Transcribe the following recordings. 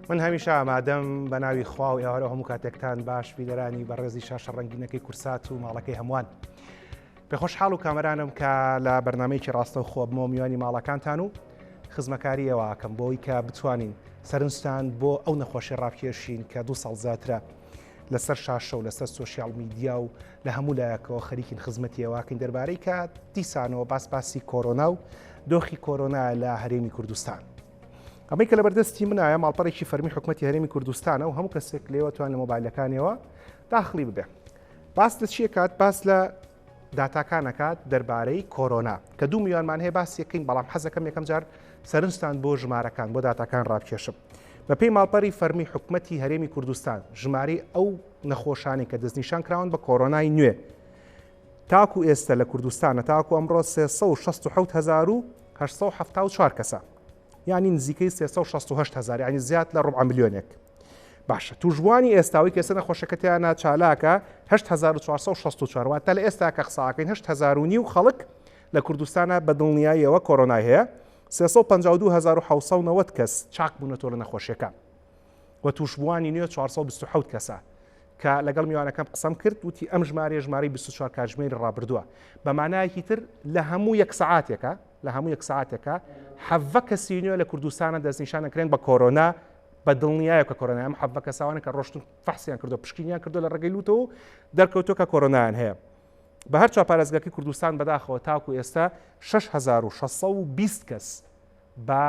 من هەمیشە ئامادەم بە ناوی خوا و ئێوارە هەموو کاتێکتان باش بیدەرانی بەڕێزی شاشە ڕەنگینەکەی کورسات و ماڵەکەی هەمووان. پێخۆشحاڵ و کامەرانم کە لە بەرنامەیەکی ڕاستە و خۆ بمەوە میوانی ماڵەکانتان و خزمەکاریەوە ئەکەم بۆی کە بتوانین سەرنجتان بۆ ئەو نەخۆشی ڕابکێشین کە 2 ساڵ زیاترە لەسەر شاشە و لەسەر سۆشیال میدیا و لە هەموو لایەکەوە خەریکین خزمەتیەوەکەین دەربارەی کە دیسانەوە باسی کۆرۆنا و دۆخی کۆرۆنا لە هەرێمی کوردستان. ئەمەی کە لە بەردەستی منایە ماڵپەڕێکی فەرمی حکومەتی هەرێمی کوردستانە و هەموو کەسێک لێوەتوان لە مۆبایلەکانیەوە داخلی ببێ. باس لە چیە کات؟ باس لە داتاکانەکات دەربارەی کۆرۆنا کە 2 میلیۆنمان هەیە باسی یەکەین، بەڵام حەزەکەم یەکەم جار سەرنجتان بۆ ژمارەکان بۆ داتاکان ڕابکێشم. بە پێی ماڵپەڕی فەرمی حکومەتی هەرێمی کوردستان ژمارەی ئەو نەخۆشانی کە دەستنیشان کراون بە کۆرۆنای نوێ تاکو ئێستا لە کوردستانە تاکو ئەمڕۆ 367,874 کەسە، یعنی نزیکەی 368,000، یعنی زیاد لە ڕوبع ملیۆنێک. باشە توژبوانی ئێستاوی کەسە نەخۆشەکەتیانە چالاکە 8,464 واتە لە ئێستا کە قساکەین 8,000 خەڵک لە کوردستانە بە دڵنیاییەوە کۆرۆنای هەیە، 352,790 کەس چاک بوونەتەوە لە نەخۆشیەکان و توشبوانی نوێ 427 کەسە کە لەگەڵ میوانەکەم قسەم کرد وتی ئەم ژمارەی 24 کاتژمێری ڕابردووە. بە مانایەکی تر لە هەموو یەک سعاتێکە 7 کەسی نوێ لە کوردستانە دەستنیشان ئەکرێن بە کۆرۆنا بە دڵنیایە کە کۆرۆنا. ئەم 7 کەساوانە کە ڕۆشتن فەحسیان کردو پشکنیان کردو لە ڕێگەی لوتەوە دەرکەوتووە کە کۆرۆنایان هەیە. بە هەر چاپارێزگاکەی کوردستان بەداخەوە تاکو ئێستا 6,620 کەس بە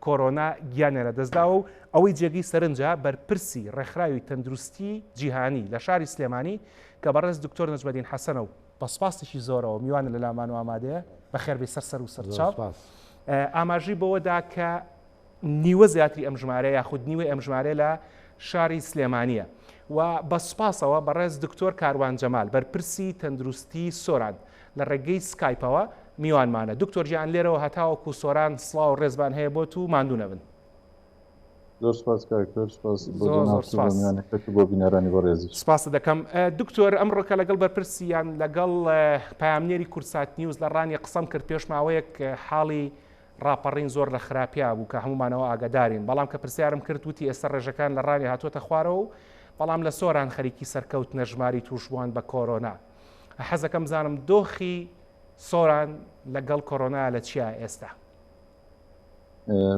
کۆرۆنا گیانێنە دەستداوە و ئەوەی جێگەی سەرنجە بەرپرسی ڕێکخراوی تەندروستی جیهانی لە شاری سلێمانی کە بەڕێز دکتۆر نەجمەدین حەسەنە و بەسپاسێکی زۆرەوە میوانە لە لامان و ئامادەیە بەخێربێ سەر و سەرچاو ئاماژەی بەوەدا کە نیوە زیاتری ئەم ژمارەیە یاخود نیوەی ئەم ژمارە لە شاری سلێمانیە و بەسپاسەوە بەڕێز دکتۆر کاروان جەمال بەرپرسی تەندروستی سۆران لە ڕێگەی سکایپەوە میوانمانە. دکتۆر گیان لێرەوە هەتاوەکو سۆران سڵاو و ڕێزبان هەیە بۆ و ماندوو نەبن. زۆر سپاس کاکتۆر، سپاس بۆ بینەرانی بۆ ڕێزی. سپاس دەکەم. دکتۆر ئەمڕۆکە لەگەڵ بەرپرسیان لەگەڵ پامنێری کورسات نیوز لە ڕانی قسەم کرد پێش ماوەیەک حاڵی ڕاپەڕین زۆر لە خراپیا بوو کە هەمومانەوە ئاگادارین، بەڵام کە پرسیارم کرد وتی ئێستا ڕێژەکان لە ڕانی هاتووەتە خوارەوە بەڵام لە سۆران خەریکی سەرکەوت نەژماری توشبووان بە کۆرۆنا. حەزەکەم بزانم دۆخی سۆران لەگەڵ کۆرۆنا لە چیە ئێستا؟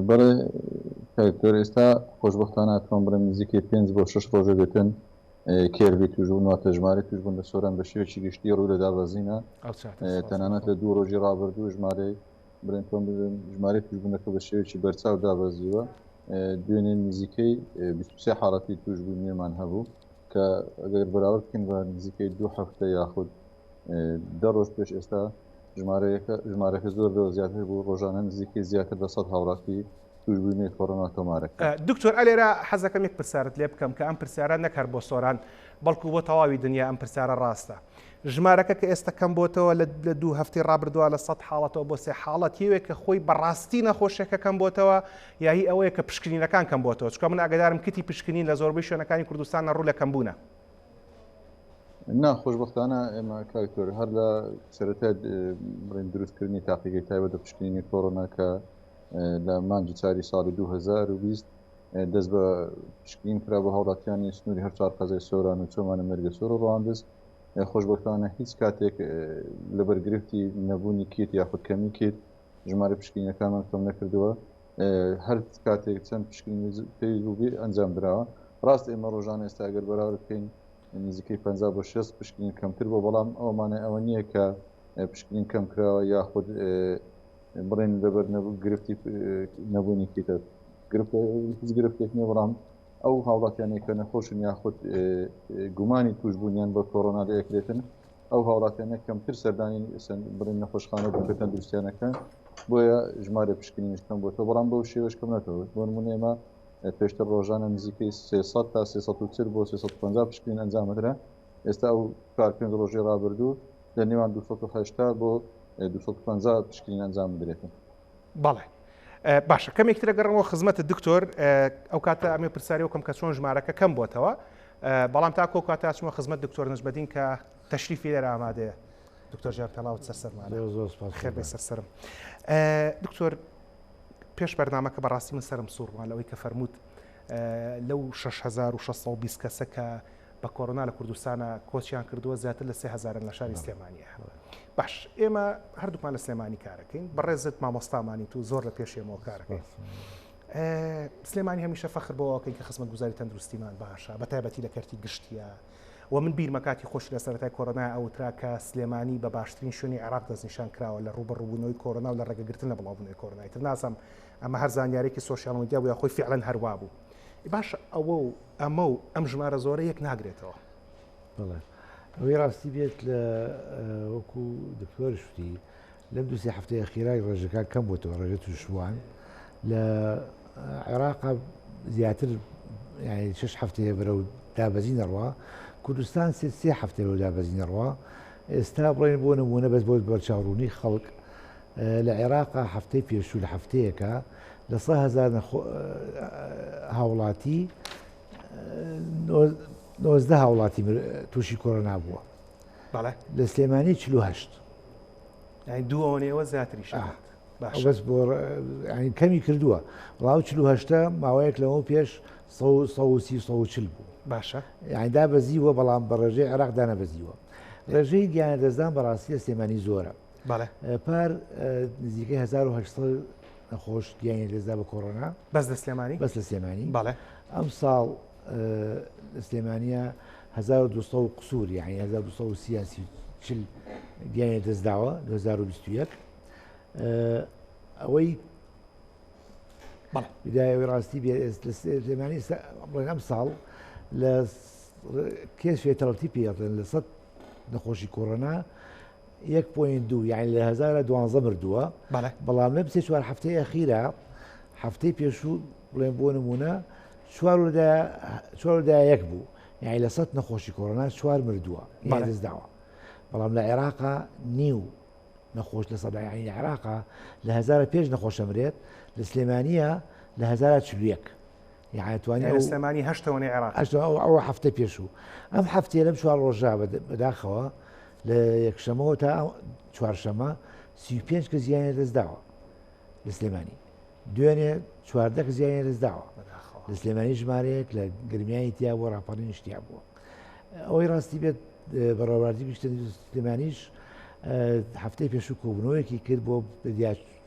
بەڵێ کاکتۆر ئێستا خۆشبەختانە ئەتوان بڵێم نزیکەی 5 بۆ 6 ڕۆژە بێتن کێربی توژبوون واتە ژمارەی توژبوون لە سۆران بە شێوەیەکی گشتی ڕووی لە دابەزینە. تەنانەت لە 2 ڕۆژی ڕابردوو ژمارەی برێنتۆن ببێن ژمارەی توژبوونەکە بە شێوەیەکی بەرچاو دابەزیوە. دوێنێ نزیکەی 23 حاڵەتی توژبوون نوێمان هەبوو کە ئەگەر بەراورد بکەین بە نزیکەی 2 هەفتە یاخود 10 ڕۆژ پێش ئێستا ژمارەکە زۆر لەوە زیاتر بوو، ڕۆژانە نزیکەی زیاتر لە 100 هاوڕاتی توژبوونی کۆرۆنا تۆمارەکە. دکتۆر ئەلێرە حەزەکەم یەک پرسیارت لێ بکەم کە ئەم پرسیارە نەکار بۆ سۆران بەڵکو بۆ تەواوی دنیا ئەم پرسیارە ڕاستە. ژمارەکە کە ئێستا کەم بۆتەوە لە 2 هەفتەی ڕابردووە لە 100 حاڵەتەوە بۆ 3 حاڵەت هیوێک کە خۆی بەڕاستی نەخۆشیەکە کەم بۆتەوە یاهی ئەوەیە کە پشکنینەکان کەم بۆتەوە؟ چکە من ئاگادارم کتی پشکنین لە زۆربەی شوێنەکانی کوردستان ڕوو لە کەمبوونە. نا خۆشبەختانە ئێمە کاکتۆر هەر لە سەرەتای بڵێن دروستکردنی تاقیگەی تایبەت بە پشکنینی کۆرۆنا کە لە مانگی چاری ساڵی 2020 دەست بە پشکنین کرا بە هاوڵاتیانی سنووری هەر 4 قەزای سۆران و چۆمانە مەرگە سۆر و ڕەواندز. خۆشبەختانە هیچ کاتێک لە بەرگرفتی نەبوونی کیت یاخود کەمی کیت ژمارە پشکنینەکانمان کەم نەکردووە. هەر کاتێک چەند پشکنینی پێی بێ ئەنجام درراوە. ڕاست ئێمە ڕۆژانە ئێستا ئەگەر بەراورد بکەین نزیکەی 50 بۆ 60 پشکنین کەمتر بۆ، بەڵام ئەومانە ئەوە نییە کە پشکنین کەم کراوە یاخود بڕێن لەبەر گرفتی نەبوونی کیتە هیچ گرفتێک نیە، بەڵام ئەو هاوڵاتیانەی کە نەخۆشن یاخود گومانی توشبوونیان بە کۆرۆنا دەیەکرێتن ئەو هاوڵاتیانە کەمتر سەردانی بڕێن نەخۆشخانە بکەن دروستیانەکەن بۆیە ژمارە پشکنینیش کەم بۆتەوە، بەڵام بەو شێوەش کەم نەتەوە. بۆ نمونە ئێمە پێشتر ڕۆژانە نزیکەی 300 تا 340 بۆ 350 پشکنین ئەنجامەدرا. ئێستا ئەو 4-5 ڕۆژی ڕابردوو لە نێوان 280 بۆ 250 پشکنین ئەنجام بدرێتن. بەڵێ باشە کەمێک ترە گەڕەوە خزمەتە دکتۆر. ئەو کاتە ئەمێ پرسیاری وکەم کە چۆن ژمارەکە کەم بۆتەوە، بەڵام تاکۆ کاتە چوومە خزمەت دکتۆر نەجمەدین کە تەشریفی لێرە ئامادەیە. دکتۆر ژیان پێڵاوت سەرسەرمانە زۆر سپاس خێر بێ سەرسەرم دکتۆر پێش بەرنامەکە بەڕاستی من سرم سوورمان لەوەی کە فەرمووت لەو 6620 کەسە کە بە کۆڕۆنا لە کوردستانە کۆچیان کردووە زیاتر لە 3000 لە شاری سلێمانیە. باش ئێمە هەردووکمان لە سلێمانی کارەکەین بەڕێزت مامۆستامانی تو زۆر لە پێشێمەوە کارەکەین. سلێمانی هەمیشە فەخر بۆەوەکەین کە خزمەتگوزاری تەندروستیمان باشە بە تایبەتی لە کەرتی گشتیە و من بیرمە کاتی خۆش لە سەرەتای کۆڕۆنای ئەوترا کە سلێمانی بە باشترین شوێنی عێراق دەستنیشان کراوە لە ڕوبەڕووبوونەوەی کۆڕۆنا و لە ڕێگەگرتن لە بڵاوبوونەوەی کۆڕۆنای تر نازانم ئەمە هەر زانیارێکی سۆشیال میدیا بوو یا خۆی فعلەن هەروە بوو. باش ئەوە و ئەمە و ئەم ژمارە زۆرە یەک ناگرێتەوە. بڵێ ئەوەی ڕاستی بێت لە وەکو دکتۆر شتی لەم دووسێ هەفتەیە خیرای ڕێژەکان کەم بۆتەوە ڕێژە تووشوان لە عێراقا زیاتر یعنی 6 هەفتەیە بەرەو دابەزینەڕوا کوردستان سێ هەفتە لەو دابەزینەڕوا ئێستا بڵێن بۆ نمونە بەس بۆ بەرچاوڕوونی خەڵک لە عێراقا هەفتەی پێشوو لە هەفتەیەکە لە 100,000 هاوڵاتی 90 هاوڵاتی تووشی کۆڕۆنا بووە لە سلێمانی 48 دوو ئەوەنەوە زیاتریش بەس بۆ کەمی کردووە ڕاو 48 ماوەیەک لەمە پێش 140 بوو باشە یعنی دابەزیوە بەڵام بە ڕێژەی عێراق دانەبەزیوە ڕێژەی گیانە دەستدان بەڕاستی سلێمانی زۆرە پار نزیکەی 1800 نەخۆش گیانی دەستدا بە کۆڕۆنا بەس لە سلێمانی بەس لە سلێمانی ئەم ساڵ لە سلێمانیە 1200 قسوور یعنی 1240 گیانی دەستداوە 2021 ئەوەی بدایەوەی ڕاستی سلێمانی بڵێن ئەم ساڵ لە کێس فێتەڵەتی پێڵێن لە 100 نەخۆشی کۆڕۆنا 1.2 یعنی لە 2012 مردووە بەڵام لەم سێ چوار هەفتەی ئەخیرە هەفتەی پێشوو بڵێن بۆ نمونە 4 بوو یعنی لە 100 نەخۆشی کۆڕۆنا 4 مردووە دەستداوە بەڵام لە عێراقا نیو نەخۆش لە سەدا یعنی لە عێراقا لە 1000 پێش نەخۆشە مرێت لە سلێمانیە لە 1041 یعنی توانێت سلێمانی هەشتەوەی عێراق ئەوە هەفتە پێشوو ئەم هەفتەیە لەم 4 ڕۆژە بەداخەوە لە یەکشەمەوە تا چوارشەمە 35 کە زیانە دەستداوە لە سلێمانی دوێنێ 14 کە زیانە دەستداوە لە سلێمانی ژمارەیەک لە گرمیانی تیا بۆ ڕاپەڕین شتیا بووە ئەوەی ڕاستی بێت بەڕێوەبردی گشتە سلێمانیش هەفتەی پێشوو کۆبوونەوەیەکی کرد بۆ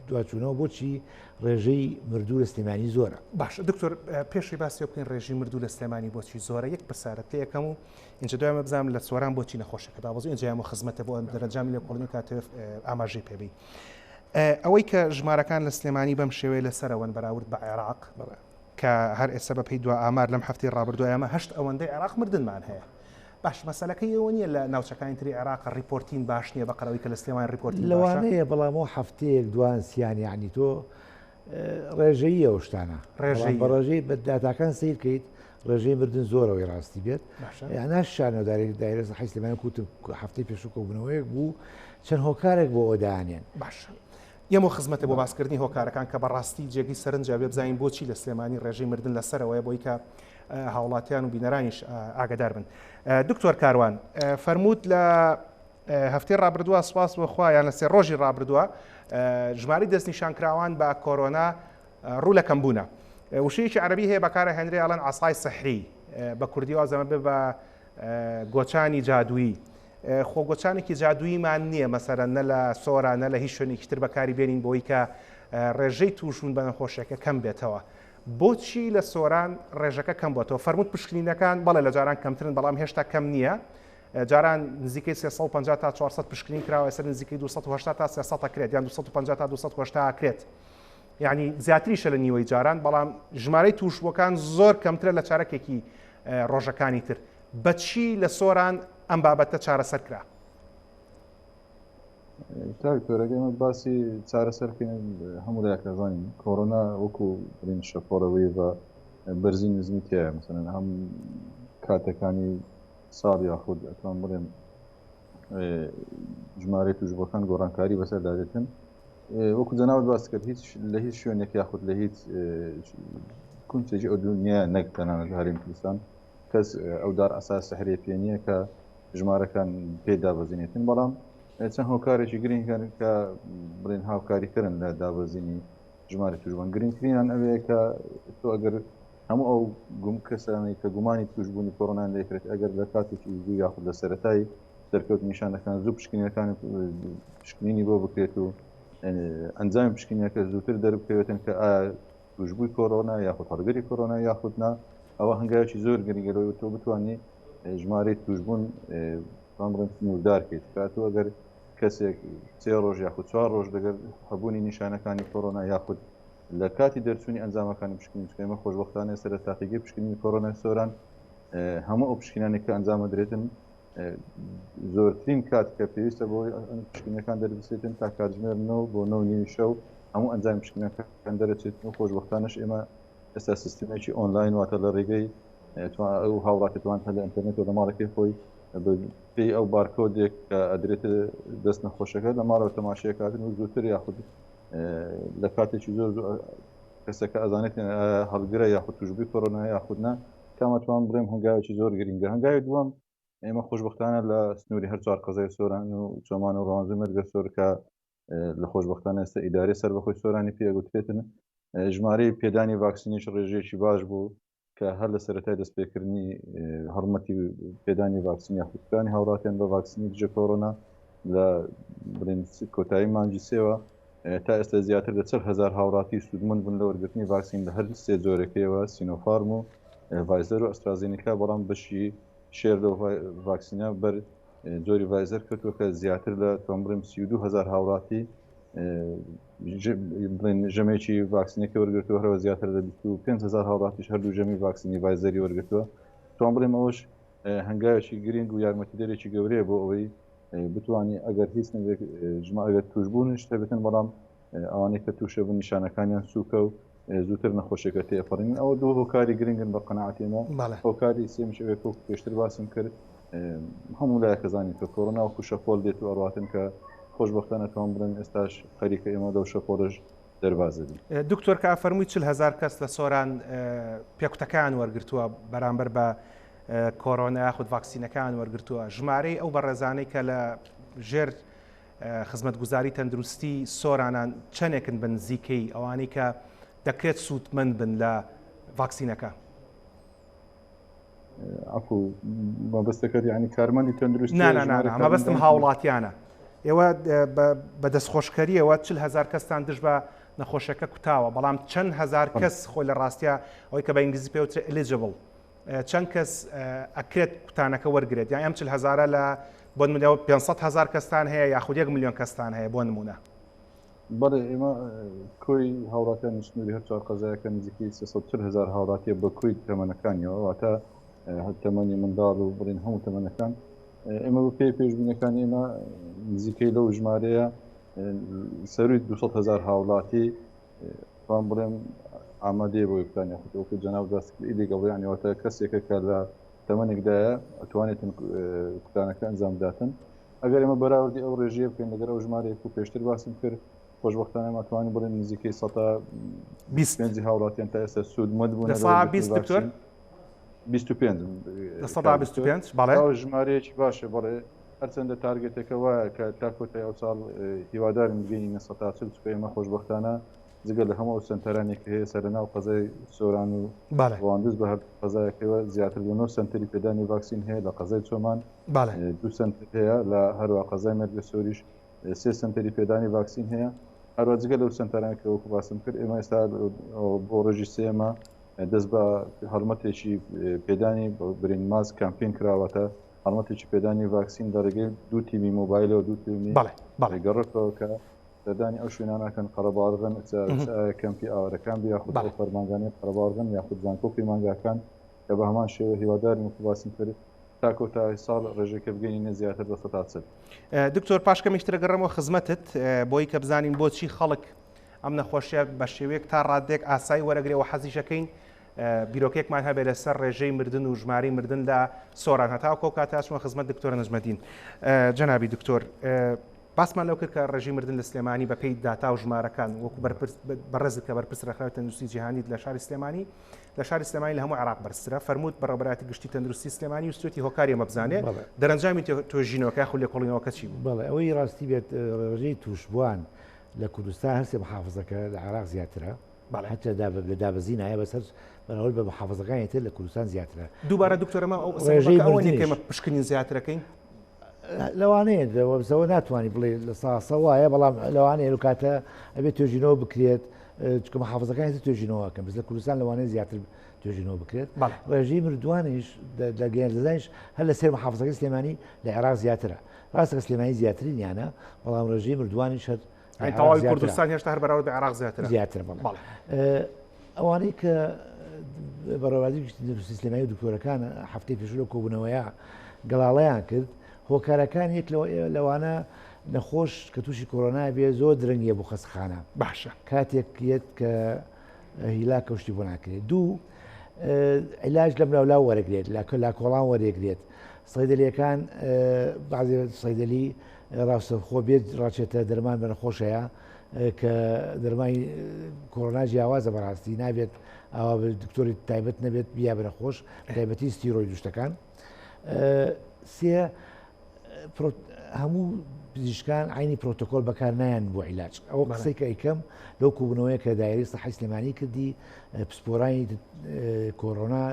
دواچوونەوە بۆچی ڕێژەی مردوو لە سلێمانی زۆرە باش دکتۆر پێشی باسی بکەین ڕێژی مردوو لە سلێمانی بۆچی زۆرە یەک پرسیارەت یەکەم و اینجا دوایمە بزانم لە سواران بۆچی نەخۆشەکە دابەزوو اینجا ئەمە خزمەتە بۆ دەرەنجامی لێ کۆڵنی کاتێ ئاماژەی پێبی ئەوەی کە ژمارەکان لە سلێمانی بەم شێوەیە لەسەرەوەن بەراورد بە عێراق کە هەر ئێستا بە پێی دو ئامار لەم هەفتەی ڕابردووە ئەمە 8 ئەوەندەی عێراق مردنمان هەیە باش مەسەلەکەی ئەوە نیە لە ناوچەکانی تری عێراق ڕیپۆرتین باش نییە بە قەرەوەی کە لە سلێمانی ڕیپۆرتین لەوانەیە بەڵامەوە هەفتەیەک دوان سیان یعنی تۆ ڕێژەیی ئەو شتانە بە ڕێژەی بە داتاکان سیر بکەیت ڕێژەی مردن زۆرەوەی ڕاستی بێت ناشانە دایرە حی سلێمانی کوتم هەفتەی پێشوو کۆبوونەوەیەک بوو چەند هۆکارێک بۆ ئۆدانێن باش یەمە خزمەتە بۆ باسکردنی هۆکارەکان کە بەڕاستی جێگی سەرنجە بێ بزانین بۆچی لە سلێمانی ڕێژەی مردن لەسەرەوەی بۆی کە هاوڵاتیان و بینەرانیش ئاگدار بن. دکتۆر کاروان فەرمووت لە هەفتەی ڕابردووە سپاس بۆخوا یان لە سێ ڕۆژی ڕابردووە ژماری دەستنیشانکراوان بە کۆڕۆنا ڕوو لە کەمبوونە. وشەیەکی عەرەبی هەیە بەکارە هێنرێ ئەڵێن عەسای سەحری بە کوردی وازەمە بێ بە گۆچانی جادووی. خۆ گۆچانێکی جادوویمان نییە مەسەرەن نە لە سۆرە نە لە هیچ شوێنێکی تر بەکاری بێنین بۆی کە ڕێژەی تووشون بە نەخۆشیەکە کەم بێتەوە. بۆچی لە سۆران ڕێژەکە کەم بۆتەوە فەرمووت پشکنینەکان بەڵێ لە جاران کەمترن بەڵام هێشتا کەم نییە جاران نزیکەی 350 تا 400 پشکنین کراوە ئێستا نزیکەی 280 تا 300 کرێت یان 250 تا 280 کرێت یعنی زیاتریشە لە نیوەی جاران بەڵام ژمارەی تووشبووەکان زۆر کەمترە لە چارەکێکی ڕۆژەکانی تر بەچی لە سۆران ئەم بابەتە چارەسەر کرا تۆرەگەمە باسی چارەسەرکردن هەموو لایەکەزانین کۆڕۆنا وەکو برین شەپۆڕەوەی بە بەرزی نزمی تایە مثلەن هەم کاتەکانی ساڵ یاخود ئەتوان بڵێن ژمارەی تووشبووەکان گۆڕانکاری بەسەردادێتن وەکو جەناوت باس کرد هیچ لە هیچ شوێنێک یاخود لە هیچ کونجێکی ئەو دنیا نەک تەنانەت هەرێمی کوردستان کەس ئەو دار ئەساس سەحرێ پێ نییە کە ژمارەکان پێدا بەزینێتن بەڵام چەند هۆکارێکی گرنگکەن کە بڵێن هاوکاریکردن لە دابەزینی ژمارە توشبوون گرنگترینیان ئەوەیە کە تۆ ئەگەر هەموو ئەو کەسانی کە گومانی توشبوونی کۆڕۆنان لێکرێت ئەگەر لە کاتێکی زوو یاخود لە سەرەتایی دەرکەوت نیشانەکان زوو پشکنینەکان پشکنینی بۆ بکرێت و ئەنجام پشکنینەکە زووتر دەربکەوێتن کە ئایا توشبووی کۆڕۆنا یاخود هەڵگەری کۆڕۆنا یاخودنا ئەوە هەنگاوێکی زۆر گرنگەوەی تۆ بتوانانی ژمارەی توشبوون نوردارکەیت کاتۆ ئەگەر کەسێک 3 ڕۆژ یاخود 4 ڕۆژ دەگەر هەبوونی نیشانەکانی کۆڕۆنا یاخود لە کاتی دەرچوونی ئەنجامەکانی پشکنین ئێمە خۆشبەختانە سەر تاقیگەی پشکنینی کۆڕۆنای سۆران هەموو ئەو پشکنانی کە ئەنجامە درێتن زۆرترین کات کە پێویستە بۆ پشکنەکان دەربسێتن تا کاتژمێرنەوە بۆ 9 شەو هەموو ئەنجام پشکنەکان دەرەچێت و خۆشبەختانش ئێمە ئێستا سیستمێکی ئۆنلاین واتە لە ڕێگەی ئەو هاوڵاتێتوان هە لە ئینتەرنێت و لە ماڵەکەی خۆی پێی ئەو بارکۆدێک کە ئەدرێتە دەست نەخۆشەکە لە ماڵەوە تەماشەکاتن و زووتر یاخود لە کاتێکی زۆر کەسەکە ئەزانێت هەڵگرە یاخود توشبووی کۆڕۆنا یاخودنا کامەتوان بڵێم هەنگاوێکی زۆر گرنگە هەنگاوی دووەم ئێمە خۆشبەختانە لە سنووری هەر چوار قەزای سۆران و چۆمان و ڕەوانزوی مەرگە سۆرکە لە خۆشبەختانە ئێستا ئیدارەی سەربەخۆی سۆرانی پێگوترێتن ژمارەی پێدانی ڤاکسینیش ڕێژەیەکی باش بوو کە هەر لە سەرەتای دەستپێکردنی هەڵمەتی پێدانی ڤاکسین یاخودکانی هاوڕاتیان بە ڤاکسینی دژە کۆڕۆنا لە بڵێن کۆتایی مانجی سێوە تا ئێستا زیاتر لە 40,000 هاوڕاتی سوودمەند بوون لە وەرگرتنی ڤاکسین لە هەر سێ جۆرەکەیەوە سینۆفارم و ڤایزەر و ئەسترازینیکا بەڵام بەشی شێر لە ڤاکسینە بەر جۆری ڤایزەر کردووە کە زیاتر لە تۆم بڵێم 32,000 هاوڕاتی ژەمێکی ڤاکسینەکە وەرگرتووە هەرەوە زیاتر لە 25,000 هاوڕاتیش هەردوو ژەمی ڤاکسینی ڤایزەری وەرگرتووە تۆم بڵێم ئەوش هەنگاوێکی گرنگ و یارمەتیدەرێکی گەورەیە بۆ ئەوەی بتوانانی ئەگەر هیچ ئەگەر توشبوونش هەبێتن بەڵام ئەوانەی کە تووشە بوون نیشانەکانیان سووکە و زووتر نەخۆشیەکە تێپەڕین ئەوە دوو هۆکاری گرنگن بە قەناعەتێمە هۆکاری سێمیش ئەوەیە کۆ پێشتر باسم کرد هەموو لایەکەزانی کە کۆڕۆنا و شەپۆل دێت و ئەڕاتن کە خۆشبەختانە تۆم بڵێن ئێستاش خەریکە ئێمە دەو شەپۆلش دەربازدی دکتۆر کە فەرمووی 40,000 کەس لە سۆران پێکوتەکان وەرگرتووە بەرامبەر بە کۆڕۆنا یاخود ڤاکسینەکان وەرگرتووە ژمارەی ئەو بەڕێزانەی کە لە ژێر خزمەتگوزاری تەندروستی سۆرانان چەندێکن بن نزیکەی ئەوانەی کە دەکرێت سوودمەند بن لە ڤاکسینەکە ئەفو مەبەستەکەت یعنی کارمەندی تەندروستی مەبەستم هاوڵاتیانە ئێوە بە دەستخۆشکەریەوە 40,000 کەستان دژ بە نەخۆشەکە کوتاوە بەڵام چەند هزار کەس خۆی لە ڕاستیە ئەوەی کە بە ئینگلیزی پێوترێت eligible چەند کەس ئەکرێت کوتانەکە وەرگێت یان ئەم 40,000 لە بۆ نمونەوە 500,000 کەستان هەیە یاخود 1 ملیۆن کەستان هەیە بۆ نمونە بەڵێ ئێمە کۆی هاوڕاتیان سنووری هەر چوار قەزایەکە نزیکەی 340,000 هاوڕاتیە بە کوی تەمەنەکانیەوە واتە تەمەنی منداڵ و بڵێن هەموو تەمەنەکان ئێمە بە پێی پێشبینەکانی ئێمە نزیکەی لەو ژمارەیە سەروی 200,000 هاوڵاتی وان بڵێم ئامادەیە بۆ یکتانیا خۆکە جەناو دەستکردی لێگەڵیانەوەتە کەسێکە کە لە تەمەنێکدایە ئەتوانێتن کوتانەکە ئەنجام داتن ئەگەر ئێمە بەراوردی ئەو ڕێژەیە بکەین لەگەر ئەو ژمارەیەک و پێشتر باسم کرد خۆشبەختانە ئەتوانین بڵێن نزیکەی 125 هاوڵاتیان تا ئێستا سوودمەند بوون 25 بەڵێ ژمارەیەکی باشە بەڵێ هەرچەندە تارگێتەکە وایە کە تا کۆتای ئەو ساڵ هیوادارم بگەینە 140 ئێمە خۆشبەختانە جگە لە هەموو سنتەرانێک هەیە سەرناو قەزای سۆران و ڕواندز بە هەر قەزایەکەوە زیاتر بۆ 9 سنتەری پێدانی ڤاکسین هەیە لە قەزای چۆمان 2 سنتەر هەیە لە هەروە قەزای مەرگە سۆریش 3 سنتەری پێدانی ڤاکسین هەیە هەروە جگە لەو سنتەرانێکە وەکو باسم کرد ئێمە ئێستا بۆ ڕۆژی سێمە دەست بە هەڵمەتێکی پێدانی برین ماز کامپین کراوەتە هەڵمەتێکی پێدانی ڤاکسین دەڕێگەی 2 تیمی مۆبایلەوە 2 تیمی گەڕێتەوە کە دەدانی ئەو شوێنانەکەن قەرەباڵغن کەمپی ئاوەرەکان بیاخود فەرمانگانی قەرەباڵغن یاخود زانکۆپی مانگاکان کە بە هەمان شێوە هیوادارین وەکو باسم کرد تا کۆتایی ساڵ ڕێژەکە بگەینە زیاتر لە 100. دکتۆر پاشکەمیشترە گەڕەمەوە خزمەتت بۆی کە بزانین بۆچی خەڵک ئەم نەخۆشیە بە شێوەیەک تا ڕادێک ئاسایی وەرەگرێەوە حەزیشەکەین بیرۆکێکمان هەبێ لەسەر ڕێژەی مردن و ژماری مردن لە سۆران هەتاو کۆ کاتاشمە خزمەت دکتۆر نەجمەدین جەنابی دکتۆر باسمان لەو کرد کە ڕێژی مردن لە سلێمانی بەپێی داتا و ژمارەکان وەکو بەڕێزت کە بەرپرس ڕێکخراوی تەندروستی جیهانی لە شاری سلێمانی لە شاری سلێمانی لە هەموو عێراق بەرزترە فەرمووت بەڕێوەبەراتی گشتی تەندروستی سلێمانی و سوێتی هۆکاری ئێمە بزانێ دەرەنجامی توێژینەوەکە خو لێکۆڵینەوەکە چی بوو؟ بەڵێ ئەوەی ڕاستی بێت ڕێژەی توشبووان لە کوردستان هەرسێ محافظەکە لە عێراق زیاترە حتى لە دابەزی نایە بەسەر بەراورد بە محافظەکانی تر لە کوردستان زیاترە. دووبارە دکتۆرەمە ئەوەی کەمە پشکنین زیاترەکەین لەوانەیە وەبزەوە ناتوانانی بڵێ لە ساسە وایە بەڵام لەوانەیە و کاتە ئەبێت توێژینەوە بکرێت چکە محافظەکانی توێژینەوەکەم بەس لە کوردستان لەوانەیە زیاتر توێژینەوە بکرێت. ڕێژی مردوانیش لە گەیاندەدانیش هەر لە سێر محافظەکەی سلێمانی لە عێراق زیاترە. ڕاستە سلێمانی زیاترینیانە بەڵام ڕێژی مردوانیش هەر تەواوی کوردستان هێشتا هەر بەراورد بە عێراق زیاترە. ئەوانەی کە بەڕێوەبەری گشتی سلێمانی و دکتۆرەکان هەفتەی پێشوو لە کۆبوونەوەیە گەڵاڵەیان کرد هۆکارەکان یەک لەوانە نەخۆش کە تووشی کۆرۆنا بێ زۆر درەنگیە بۆ خەستەخانە باشە کاتێکیت کە هیلا کەشتی بۆ ناکرێت دوو عیلاج لەم لاو وەرەگرێت لا کۆڵان وەرێگرێت سەیدەلیەکان بەعزێ سەیدەلی ڕاستەخۆ بێت ڕاچێتە دەرمان بە نەخۆشەیە کە دەرمانی کۆرۆنا جیاوازە بەڕاستی نابێت ئەوە دکتۆری تایبەت نەبێت بیا بە نەخۆش تایبەتی ستیرۆی دوشتەکان سێ هەموو پزیشکان عینی پرۆتۆکۆل بەکار نایان بۆ عیلاج ئەوە قسەی کە ئەیکەم لەو کوبوونەوەی کە دایری سەحی سلێمانی کردی پسپۆرانی کۆرۆنا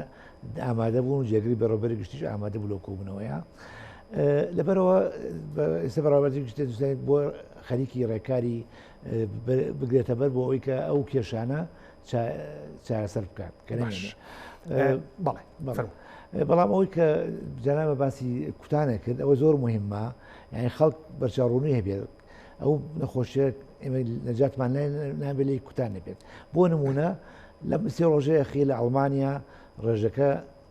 ئامادە بوون و جێگری بەڕێوەبەری گشتیش ئامادە بوو لەو کوبوونەوەیە لەبەرەوە ئێستا بەڕێوەبەری گشتی دووسێت بۆ خەریکی ڕێکاری بگرێتە بەر بۆ ئەوەی کە ئەو کێشانە چارەسەر بکات کە بەڵام ئەوەی کە جەنابە باسی کوتانە کرد ئەوە زۆر مهمە یعنی خەڵک بەرچاوڕوونی هەبێت ئەو نەخۆشیە ئێمە نەجاتمان نابێت لێی کوتان نەبێت بۆ نمونە لە سێ ڕۆژەیە خی لە ئەڵمانیا ڕێژەکە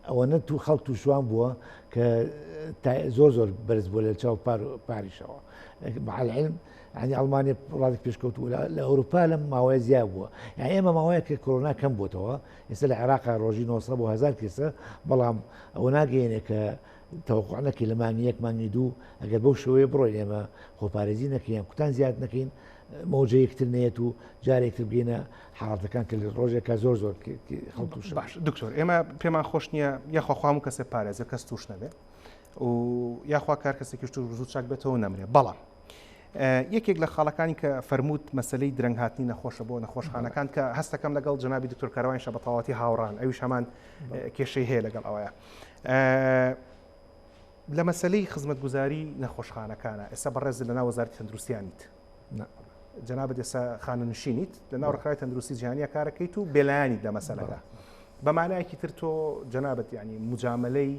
ئەوەنە تو خەڵک تووشوان بووە کە زۆر بەرز بووە لە چاو پاریشەوە بەعلم ینی ئەڵمانیا ڕادێک پێشکەوتووە لە ئەوروپا لەم ماوەیە زیاد بووە یان ئێمە ماوەیە کە کۆرۆنا کەم بۆتەوە ئێستا لە عێراقا ڕۆژی 900 بۆ 1000 کێسە بەڵام ئەوە ناگەێنێ کە تەوقعەکەی لە مانگی یەک مانگی دوو ئەگەر بەو شێوەیە بڕۆین ئێمە خۆپارێزی نەکەین کوتان زیاد نەکەین مەوجە یەکتر نێت و جارێکتر بگەینە حاڵەتەکان کە لە ڕۆژێکە زۆر خەڵکوش باش دکتۆر ئێمە پێمان خۆش نییە یاخواخوام و کەسێ پارێزە کەس توش نەبێت و یاخوا کار کەسێکی توش زوو چاک بێتەوە نەمرێ بەڵام یەکێک لە خاڵەکانی کە فەرمووت مەسلەی درەنگ هاتنی نەخۆشە بۆ نەخۆشخانەکان کە هەستەکەم لەگەڵ جنابی دکتۆر کاروانیشە بە تەواوەتی هاوڕان ئەویش هەمان کێشەی هەیە لەگەڵ ئەوەیە لە مەسلەی خزمەتگوزاری نەخۆشخانەکانە ئێستا بەڕێز لە ناو وەزارەتی تەندروستیانیت جنابەت ئێستا خانەنشینیت لە ناو ڕێکخراوی تەندروستی جیهانیە کارەکەیت و بێلایانیت لە مەسەلەکە بەمانایەکی تر تۆ جنابەت یعنی مجاملەی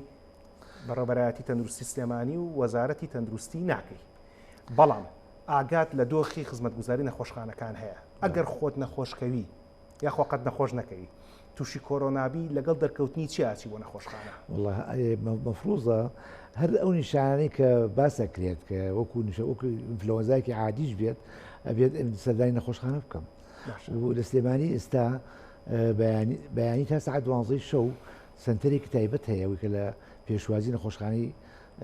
بەڕێوەبەرایەتی تەندروستی سلێمانی و وەزارەتی تەندروستی ناکەی بەڵام ئاگات لە دۆخی خزمەتگوزاری نەخۆشخانەکان هەیە ئەگەر خۆت نەخۆشکەوی یاخوا قەت نەخۆش نەکەی تووشی کۆرۆنابی لەگەڵ دەرکەوتنی چیاچی بۆ نەخۆشخانە مەفروضە هەر ئەو نیشانەی کە باسە کرێت کە وەکو ئینفلۆنزایکی عادیش بێت ئەبێت سەردانی نەخۆشخانە بکەم و لە سلێمانی ئێستا بەیانی تا سەعات 12 شەو سنتەرێکی تایبەت هەیە وی کە لە پێشوازی نەخۆشخانەی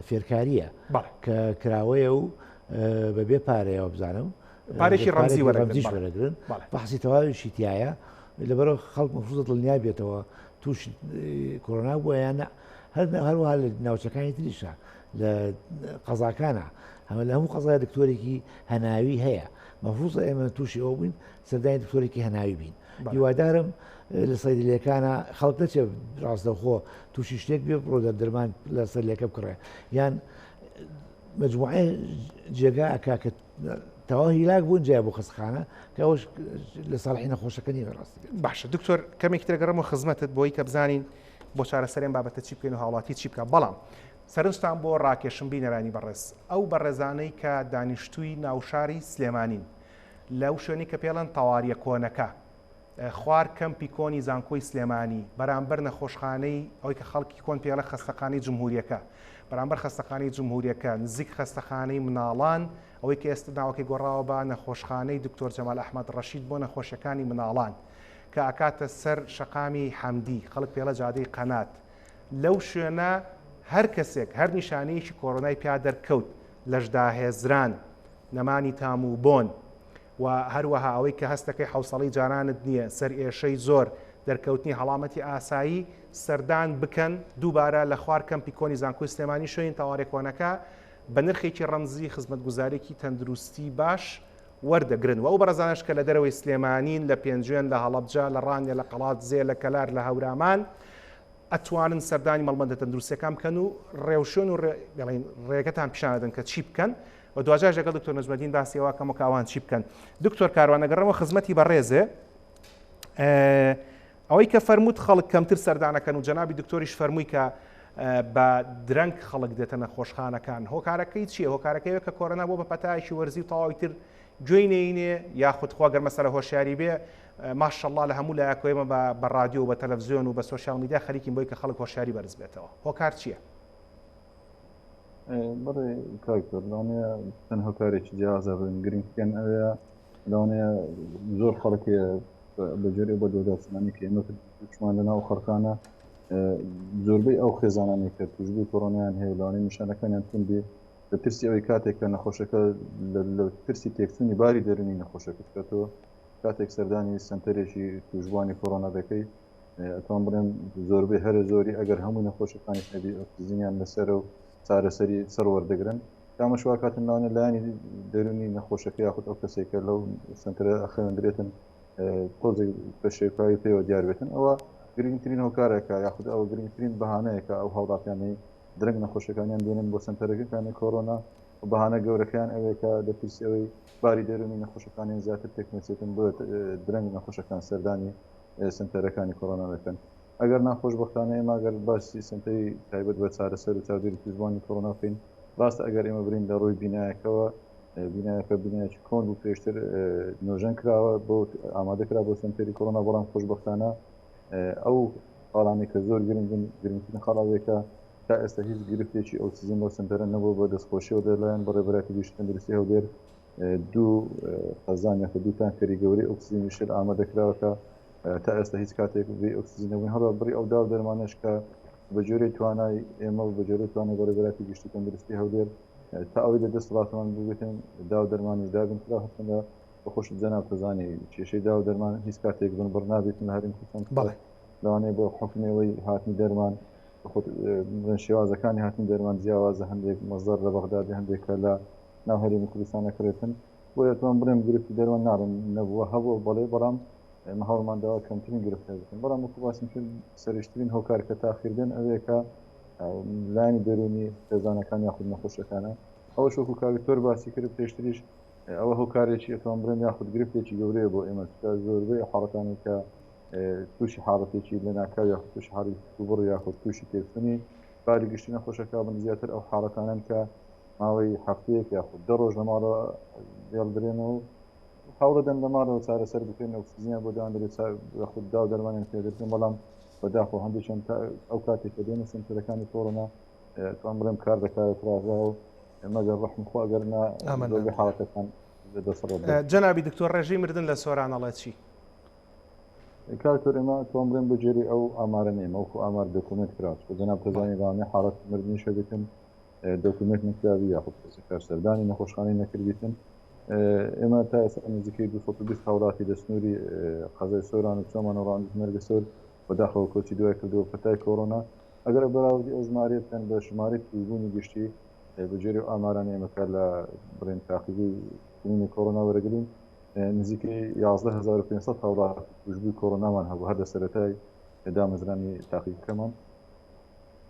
فێرکاریە کە کراوەیە و بەبێ پارەیەوە بزانم پارێکی ڕەمزی وەرەگرن بەحسی تەواویشی تایە لەبەرەوە خەڵک مەفروضە دڵنیا بێتەوە توش کۆرۆنا بووە یان هەروەها لە ناوچەکانی تریشە لە قەزاکانە هەمە لە هەموو قەزای دکتۆرێکی هەناوی هەیە مەفروضە ئێمە تووشی ئەو بین سەردانی دکتۆرێکی هەناوی بین هیوادارم لە سەیدەلیەکانە خەڵک نەچێ ڕاستەوخۆ تووشی شتێک بێ بڕۆ دەرمان لە سەرلێکە بکڕێ یان مجموعە جێگا ئەکا کە تەواو هیلاک بوون جیا بۆ خەستەخانە کە ئەوش لە ساڵحی نەخۆشەکەنی ڕاستی باشە دکتۆر کەمێک ترگەڕم و خزمەتت بۆی کە بزانین بۆ چارەسەرێن بابەتە چی بکەین و هاوڵاتی چی بکە بەڵام سەرنجتان بۆ ڕاکێشم بینەرانی بەڕێز ئەو بەڕێزانەی کە دانیشتووی ناوشاری سلێمانین لەو شوێنی کە پێڵەن تەواریە کۆنەکە خوار کەمپی کۆنی زانکۆی سلێمانی بەرامبەر نەخۆشخانەی ئەوەی کە خەڵکی کۆن پێڵە خەستەخانەی جمهوریەکە بەرامبەر خەستەخانەی جمهوریەکە نزیک خەستەخانەی مناڵان ئەوەی کە ئێستا ناوەکەی گۆڕاوە بە نەخۆشخانەی دکتۆر جەمال ئەحمەد ڕەشید بۆ نەخۆشیەکانی مناڵان کە ئەکاتە سەر شەقامی حەمدی خەڵک پێڵە جادەی قەنات لەو شوێنە هەر کەسێک هەر نیشانەیەکی کۆرۆنای پیا دەرکەوت لەشداهێزران نەمانی تام و بۆن و هەروەها ئەوەی کە هەستەکەی حوسڵی جارانت نییە سەر ئێشەی زۆر دەرکەوتنی هەڵامەتی ئاسایی سەردان بکەن دووبارە لە خوار کەمپی کۆنی زانکۆی سلێمانی شوێن تاوارێکۆنەکە بە نرخێکی ڕەمزی خزمەتگوزارێکی تەندروستی باش وەردەگرن و ئەو بەڕزانش کە لە دەرەوەی سلێمانین لە پێنجێن لە هەڵەبجە لە ڕانیە لە قەڵات زێ لە کەلار لە هەورامان ئەتوانن سەردانی مەڵبەندە تەندروستیەکان بکەن و ڕێوشۆن و ڕێگەتان پیشانەدەن کە چی بکەن و دوجار لەگەڵ دکتۆر نەجمەدین باسیەوە کەم و کاوان چی بکەن. دکتۆر کاروانەگەڕەوە خزمەتی بەڕێزێ ئەوەی کە فەرمووت خەڵک کەمتر سەردانەکەن و جەنابی دکتۆریش فەرمووی کە بە درەنگ خەڵک دێتە نەخۆشخانەکان هۆکارەکەی چییە؟ هۆکارەکەی کە کۆرۆنا بۆ بە پەتایشی وەرزی و تەواوی تر گوێی نەینێ یاخود خوا گەر مەسەلە هۆشیاری بێ ماشەڵڵا لە هەموو لایەکۆیمە بە ڕادیۆ و بە تەلەڤیزیۆن و بە سۆشیال میدیا خەریکین بۆی کە خەڵک هۆشیاری بەرز بێتەوە. هۆکار چییە؟ بەڵێ کاکتۆر لەوانەیە چەند هۆکارێکی جیازە بن گرنگترین ئەوەیە لەوانەیە زۆر خەڵکێ بەجێرێ بە دۆداچمانی کە ئێمە چمان لەناو خەڵکانە زۆربەی ئەو خێزانانی کە توشبووی کۆڕۆنایان هەیە لەوانەیە نیشانەکانیان تون بێ لە ترسی ئەوەی کاتێک کە نەخۆشەکە لە ترسی تێکچوونی باری دەرونی نەخۆشەکە بکاتەوە کاتێک سەردانی سنتەرێکی توشبوانی کۆڕۆنا دەکەی ئەتوان بڵێن زۆربەی هەرە زۆری ئەگەر هەموو نەخۆشەکانی نەبی ئۆکسیجینیان لەسەر و چارەسەری سەر وەردەگرن دامەشوا کاتن لاوانە لایانی دەرونی نەخۆشەکە یاخود ئەو کەسێکە لەو سنتەرە ئەخەوێندرێتن تۆزێک بە شێکایی پێوە دیار بێتن ئەوە گرنگترین هۆکارێکە یاخود ئەوە گرنگترین بەهانەیەکە ئەو هەوڵاتیانی درنگ نەخۆشەکانیان دێنن بۆ سنتەرەکەەکانی کۆڕۆنا و بەهانە گەورەکان ئەوەیەکە دەپرسی ئەوەی باری دەرونی نەخۆشەکانی زیاتر تێکنێچێتن بۆ درنگ نەخۆشەکان سەردانی سنتەرەکانی کۆڕۆنا دەکەن. ئەگەر ناخۆش بەختانە ئێمە ئەگەر باسی سنتەری تایبەت بە چارەسەر و چاودێری توزبانی کۆڕۆنا بکەین ڕاستە ئەگەر ئێمە برین لە ڕووی بینایەکەوە بینایەکە بینایکی کۆن و پێشتر نۆژەن کراوە بۆ ئامادەکرا بۆ سنتەری کۆڕۆنا بەڵام خۆشبەختانە ئەو خاڵانی کە زۆر گرنگترین خاڵاوێکە تا ئێستا هیچ گرفتێکی ئۆکسیجین بۆ سنتەرە نەبوو بە دەستخۆشیەوە دەلایەن بە ڕێبەرەتی گشت تەندروستی هەولێر دوو خەزان یاخود دوو تانکەری گەورەی ئۆکسیجین وشل ئامادەکراوەکە تا ئێستا هیچ کاتێک بێ ئۆکسیجینەوەی هەڵە بڕی ئەو داو دەرمانش کە بە جۆرەی توانای ئێمە و بە جۆرەی توانای بە ڕێبەرەتی گشتی تەندروستی هەولێر تا ئەوەی لە دەستڵاتمان ببێتن داو دەرمانی دابن کرا هەستنە بەخۆش جەناب تەزانی کێشەی داو دەرمان هیچ کاتێک بن بڕ نابێتن لە هەریم کوردستان لەوانەیە بۆ حکمەوەی هاتنی دەرمان شێوازەکانی هاتنی دەرمان جیاوازە هەندێک مەزار لە بەغدادی هەندێکە لە ناو هەرێمی کوردستانە کرێتن بۆ ئەتوان بڵێم گرفتی دەرمان ناڕن نەبووە هەبوو بەڵێ بەڵام هەوڵمانداوە کەمترین گرفتە بکەن بەڵام وەکو باسی کرد سەرشترین هۆکار کە تاخیردن ئەوەیەکە لایانی دەرونی خێزانەکان یاخود نەخۆشەکانە ئەوە شوکو کاویتۆر باسی کرد پێشتریش ئەوە هۆکارێکی ئەتوان بڵێن یاخود گرفتێکی گەورەیە بۆ ئێمە زۆربەی حاڵەتانی کە تووشی حاڵەتێکی لە ناکاو یاخود تووشی حاڵی کوبڕ یاخود تووشی تێکچوونی باری گشتی نەخۆشەکە بن زیاتر ئەو حاڵەتانن کە ماوەی هەفتەیەک یاخود دە ڕۆژ لە ماڵەوە دێڵدرێن و هەوڵدەن لە ماڵەوە چارەسەر بکەین ئۆکسیجین بۆ دادرێت یاخود داو دەرمانیان پێدرێن بەڵام بەداخۆ هەندێکیان ئەو کاتێک کە دێنە سنتەرەکانی کۆڕۆنا توان بڵێم کار دەکات ڕاغا و مەگەر ڕەحمخوا گەرنا زۆربەی حاڵەتەکان دەسەڵات جەنابی دکتۆر ڕێژەی مردن لە سۆرانەڵێت چی؟ کارتۆر ئێمە توان بڵێن بەجێری ئەو ئامارە نێمە وەکو ئامار دۆکومنت کراوە بە جەناب تەزانی ڕانێ حاڵەت مردنی شەبێتن دۆکومنت نکراوی یاخود کار سەردانی نەخۆشخانەی نەکردبیتن ئێمە تا ئێستا نزیکەی 220 هاوڵاتی دەستنووری قەزای سۆران و چۆمان و ڕاندز مەرگە سۆر بەداخەوە کۆچی دوای کردەوە پەتای کۆڕۆنا ئەگەر بەراوردی ئەو ژمارە بکەن بە ژمارەی توزبوونی گشتی بەجێری و ئاماران ئێمەکە لە بڕێن تاقیبووی کنینی کۆڕۆنا وەرەگرین نزیکەی 11500 هاوڵات توشبووی کۆڕۆنامان هەبوو هەر لە سەرەتای دامەزرانی تاقیکەمان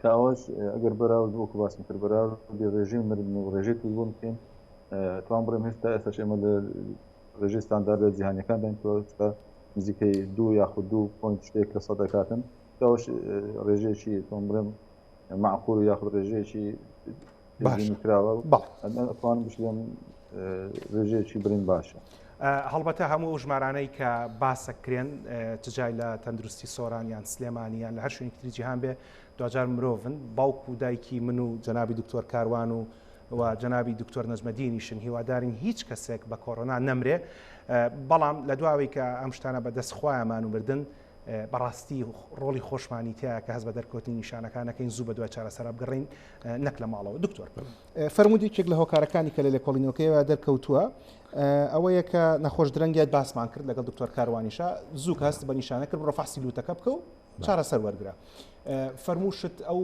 کە ئەوەش ئەگەر بەراورد وەکو باسم کرد بەراوردی ڕێژەی مردن و ڕێژەی توزبوون بکەین توان بڕێم هێستا ئێستاش ئێمە لە ڕێژەی ستاندارد لە جیهانیەکان داینکە نزیکەی 2 یاخود 2 پوینت شتێک لە سەد دەکاتن کەەوەش ڕێژەیەکی توان بڕێم معقول و یاخود ڕێژەیەکی کراوە ئەتوان بشێن ڕێژەیەکی برین باشە. هەڵبەتە هەموو ژمارانەی کە باسەکرێن تجای لە تەندروستی سۆران یان سلێمانیان لە هەر شوێنی تری جیهان بێ دوجار مرۆڤن باوکو و دایکی من و جەنابی دکتۆر کاروان و جەنابی دکتۆر نەجمەدینیشن هیوادارین هیچ کەسێک بە کۆڕۆنا نەمرێ بەڵام لە دواوی کە ئەم شتانە بە دەستخوایەمان و بردن بەڕاستی ڕۆڵی خۆشمانی تایە کە هەز بە دەرکەوتنی نیشانەکانەکەین زوو بە دوای چارەسەر بگەڕین نەک لە ماڵەوە. دکتۆر فەرمودێکێک لە هۆکارەکانی کە لە لێکۆڵینەوەکەیەوە دەرکەوتووە ئەوەیە کە نەخۆش درەنگیت باسمان کرد لەگەڵ دکتۆر کاروانیشە زوو کە هەست بە نیشانە کرد بڕۆ فەحسی لوتەکە بکە و چارەسەر وەرگرە. فەرمووشت ئەو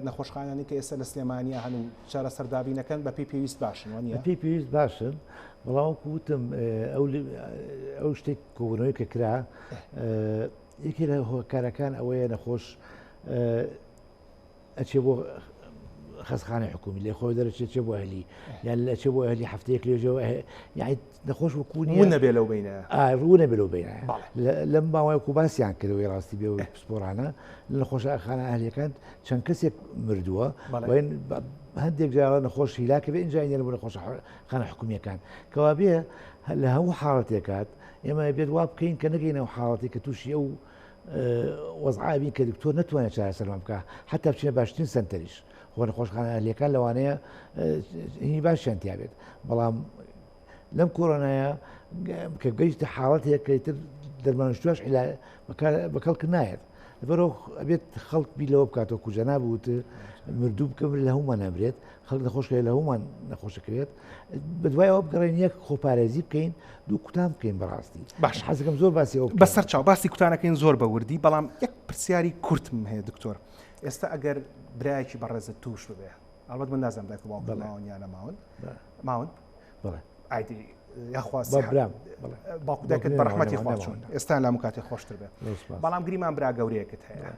نەخۆشخانانی کە ئێستا لە سلێمانیە هەن و چارەسەر دابینەکەن بە پێی پێویست باشن وانە پێی پێویست باشن بەڵام وتم ئەو شتێک کۆبوونەوەی کە کرا یەکی لە هۆکارەکان ئەوەیە نەخۆش ئەچێ بۆ خەسخانەی حکومی لێ خۆی دەرەچێت بۆ ئەهلی یان لەچێ بۆ ئەهلی هەفتەیەک لێژەوە یعنی نەخۆش وەکوونی نەبێ لەو بینە ڕوو نەبێ لەو بینە لەم ماوەیە و باسییان کردەوەی ڕاستی بێ و پسپۆرانە لە نەخۆشخانە ئەهلیەکان چەند کەسێک مردووە هەندێک جارە نەخۆش هیلاکە بێ ئینجا بۆ نەخۆشخانە حکومیەکان کەوا بێ لە هەموو حاڵەتێکات ئێمە بێت وا بکەین کە نەگەینەوە حاڵەتی کە تووشی ئەو وەزعابی کە دکتۆر نتوانێت چارەسەرمان بکە حتا بچینە باشترین سنتەریش خۆ نەخۆشخانە ئەهلیەکان لەوانەیە هینی باشیان تیا بێت بەڵام لەم کۆرۆنایە کە گەیشتە حاڵەتێک کە تر دەرمانشتوش بەکەڵکە نایێت لەبەرەوە ئەبێت خەڵک بی لەوە بکاتەوە کوژە نابووت مردوو بکەم لە هەمومان نەبرێت خەڵک نەخۆشکە لە هەمومان نەخۆشەکەوێت بەدوایەوە بگەڕین یەک خۆپارێزی بکەین دوو کوتان بکەین بەڕاستی باش حەزەکەم زۆر باسی ئەو بەسەر چاو باسی کوتانەکەین زۆر بەوردی بەڵام یەک پرسیاری کورتم هەیە دکتۆر ئێستا ئەگەر برایەکی بەڕێزت توش ببێ ئەڵبەت من نازانم دایک باوک ماون یانە ماون ئایدی یاخواست باوکو دایکت بە ڕەحمەتی خوا چۆن ئێستا لام کاتێ خۆشتر بێت بەڵام گریمان برا گەورەیەکت هەیە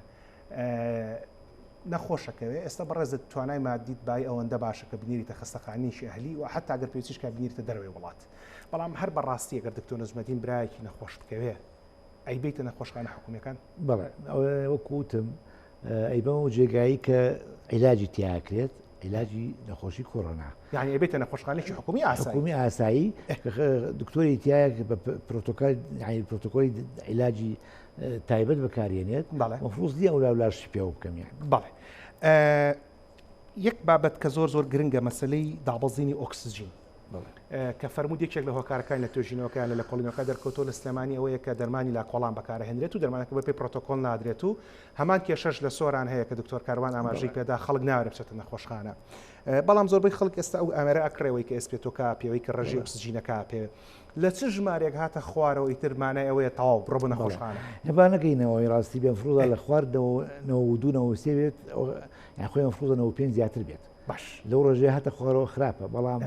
نەخۆشەکەوێ ئێستا بەڕێزت توانای مادیت بای ئەوەندە باشە کە بنیریتە خستەخانیشی ئەهلی و حتا ئەگەر پێویستیش کە بنیریتە دەروێ وڵات بەڵام هەر بەڕاستی ئەگەر دکتۆر نەجمەدین برایەکی نەخۆش بکەوێ ئەی بیتە نەخۆشخانە حکومیەکان بەڵێ وەکوتم ئەی بەمە جێگایی کە عیلاجی تیاکرێت عیلاجی نەخۆشی کۆڕۆنا یعنی ئەبێتە نەخۆشخانەی حکومی ئاسایی دکتۆری تایە بە پرۆتۆکۆلی عیلاجی تایبەت بەکارێنێت مەفروض ئەو لاولاشی پێوە بکەم بەڵێ یەک بابەت کە زۆر گرنگە مەسلەی دابەزینی ئۆکسسیژین کە فەرمودێکێک لە هۆکارەکان لە توێژینەوەکان لە کۆڵینەوەکە دەرکەوتۆ لە سلێمانی ئەوەیە کە دەرمانی لا کۆڵان بەکارهێنرێت و دەرمانەکە بە پێی پرۆتۆکۆل نادرێت و هەمان کێشەش لە سۆران هەیە کە دکتۆر کاروان ئاماژەی پێدا خەڵک ناوێت بچێتە نەخۆشخانە بەڵام زۆربەی خەڵک ئێستا ئەو ئامێرە ئەکڕێەوەی کە ئسپێتۆکا پێوەی کە ڕێژی ئۆکسسیژینەکە پێ لە چ ژمارێک هاتە خوارەوە ئیتر مانای ئەوەیە تەواو بڕۆ بە نەخۆشخانە هێبا نەکەینەوەی ڕاستی بێ فرۆدا لە خواردنەوە دوونەوە سێ بێت خۆی فرۆدەنەوە پێ زیاتر بێت باش لەو ڕۆژێ هاتە خوارەوە خراپە بەڵام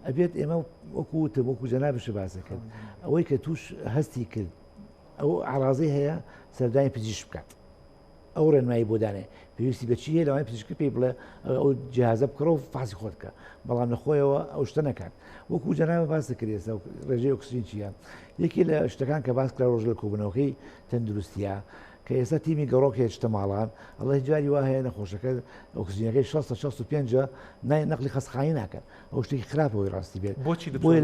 ئەبێت ئێمە وەکوتە وەکو جەنابش باسە کرد ئەوەی کە توش هەستی کرد ئەو عرازەی هەیە سەردانی پزیشک بکات ئەو ڕێنمایی بۆدانێ پێویستی بەچی هەیە لەوانی پزیشکی پێی بڵێ ئەو جیهازە بکڕە و فاسی خۆت بکە بەڵام لەخۆیەوە ئەو شتە نەکات وەکو جەنابە باسە کرد ڕێژەی ئۆکسسیژین چیە یەکی لە شتەکان کە باس کرا ڕۆژ لە کۆبوونەوەکەی تەندروستیە کە ئێستا تیمی گەڕۆک هێشتە ماڵان ئەڵێ جاری وا هەیە نەخۆشەکە ئۆکسسیژنەکەی 65 نەقلی خەسخانی ناکەن ئەو شتێکی خراپەوەی ڕاستی بێت بۆی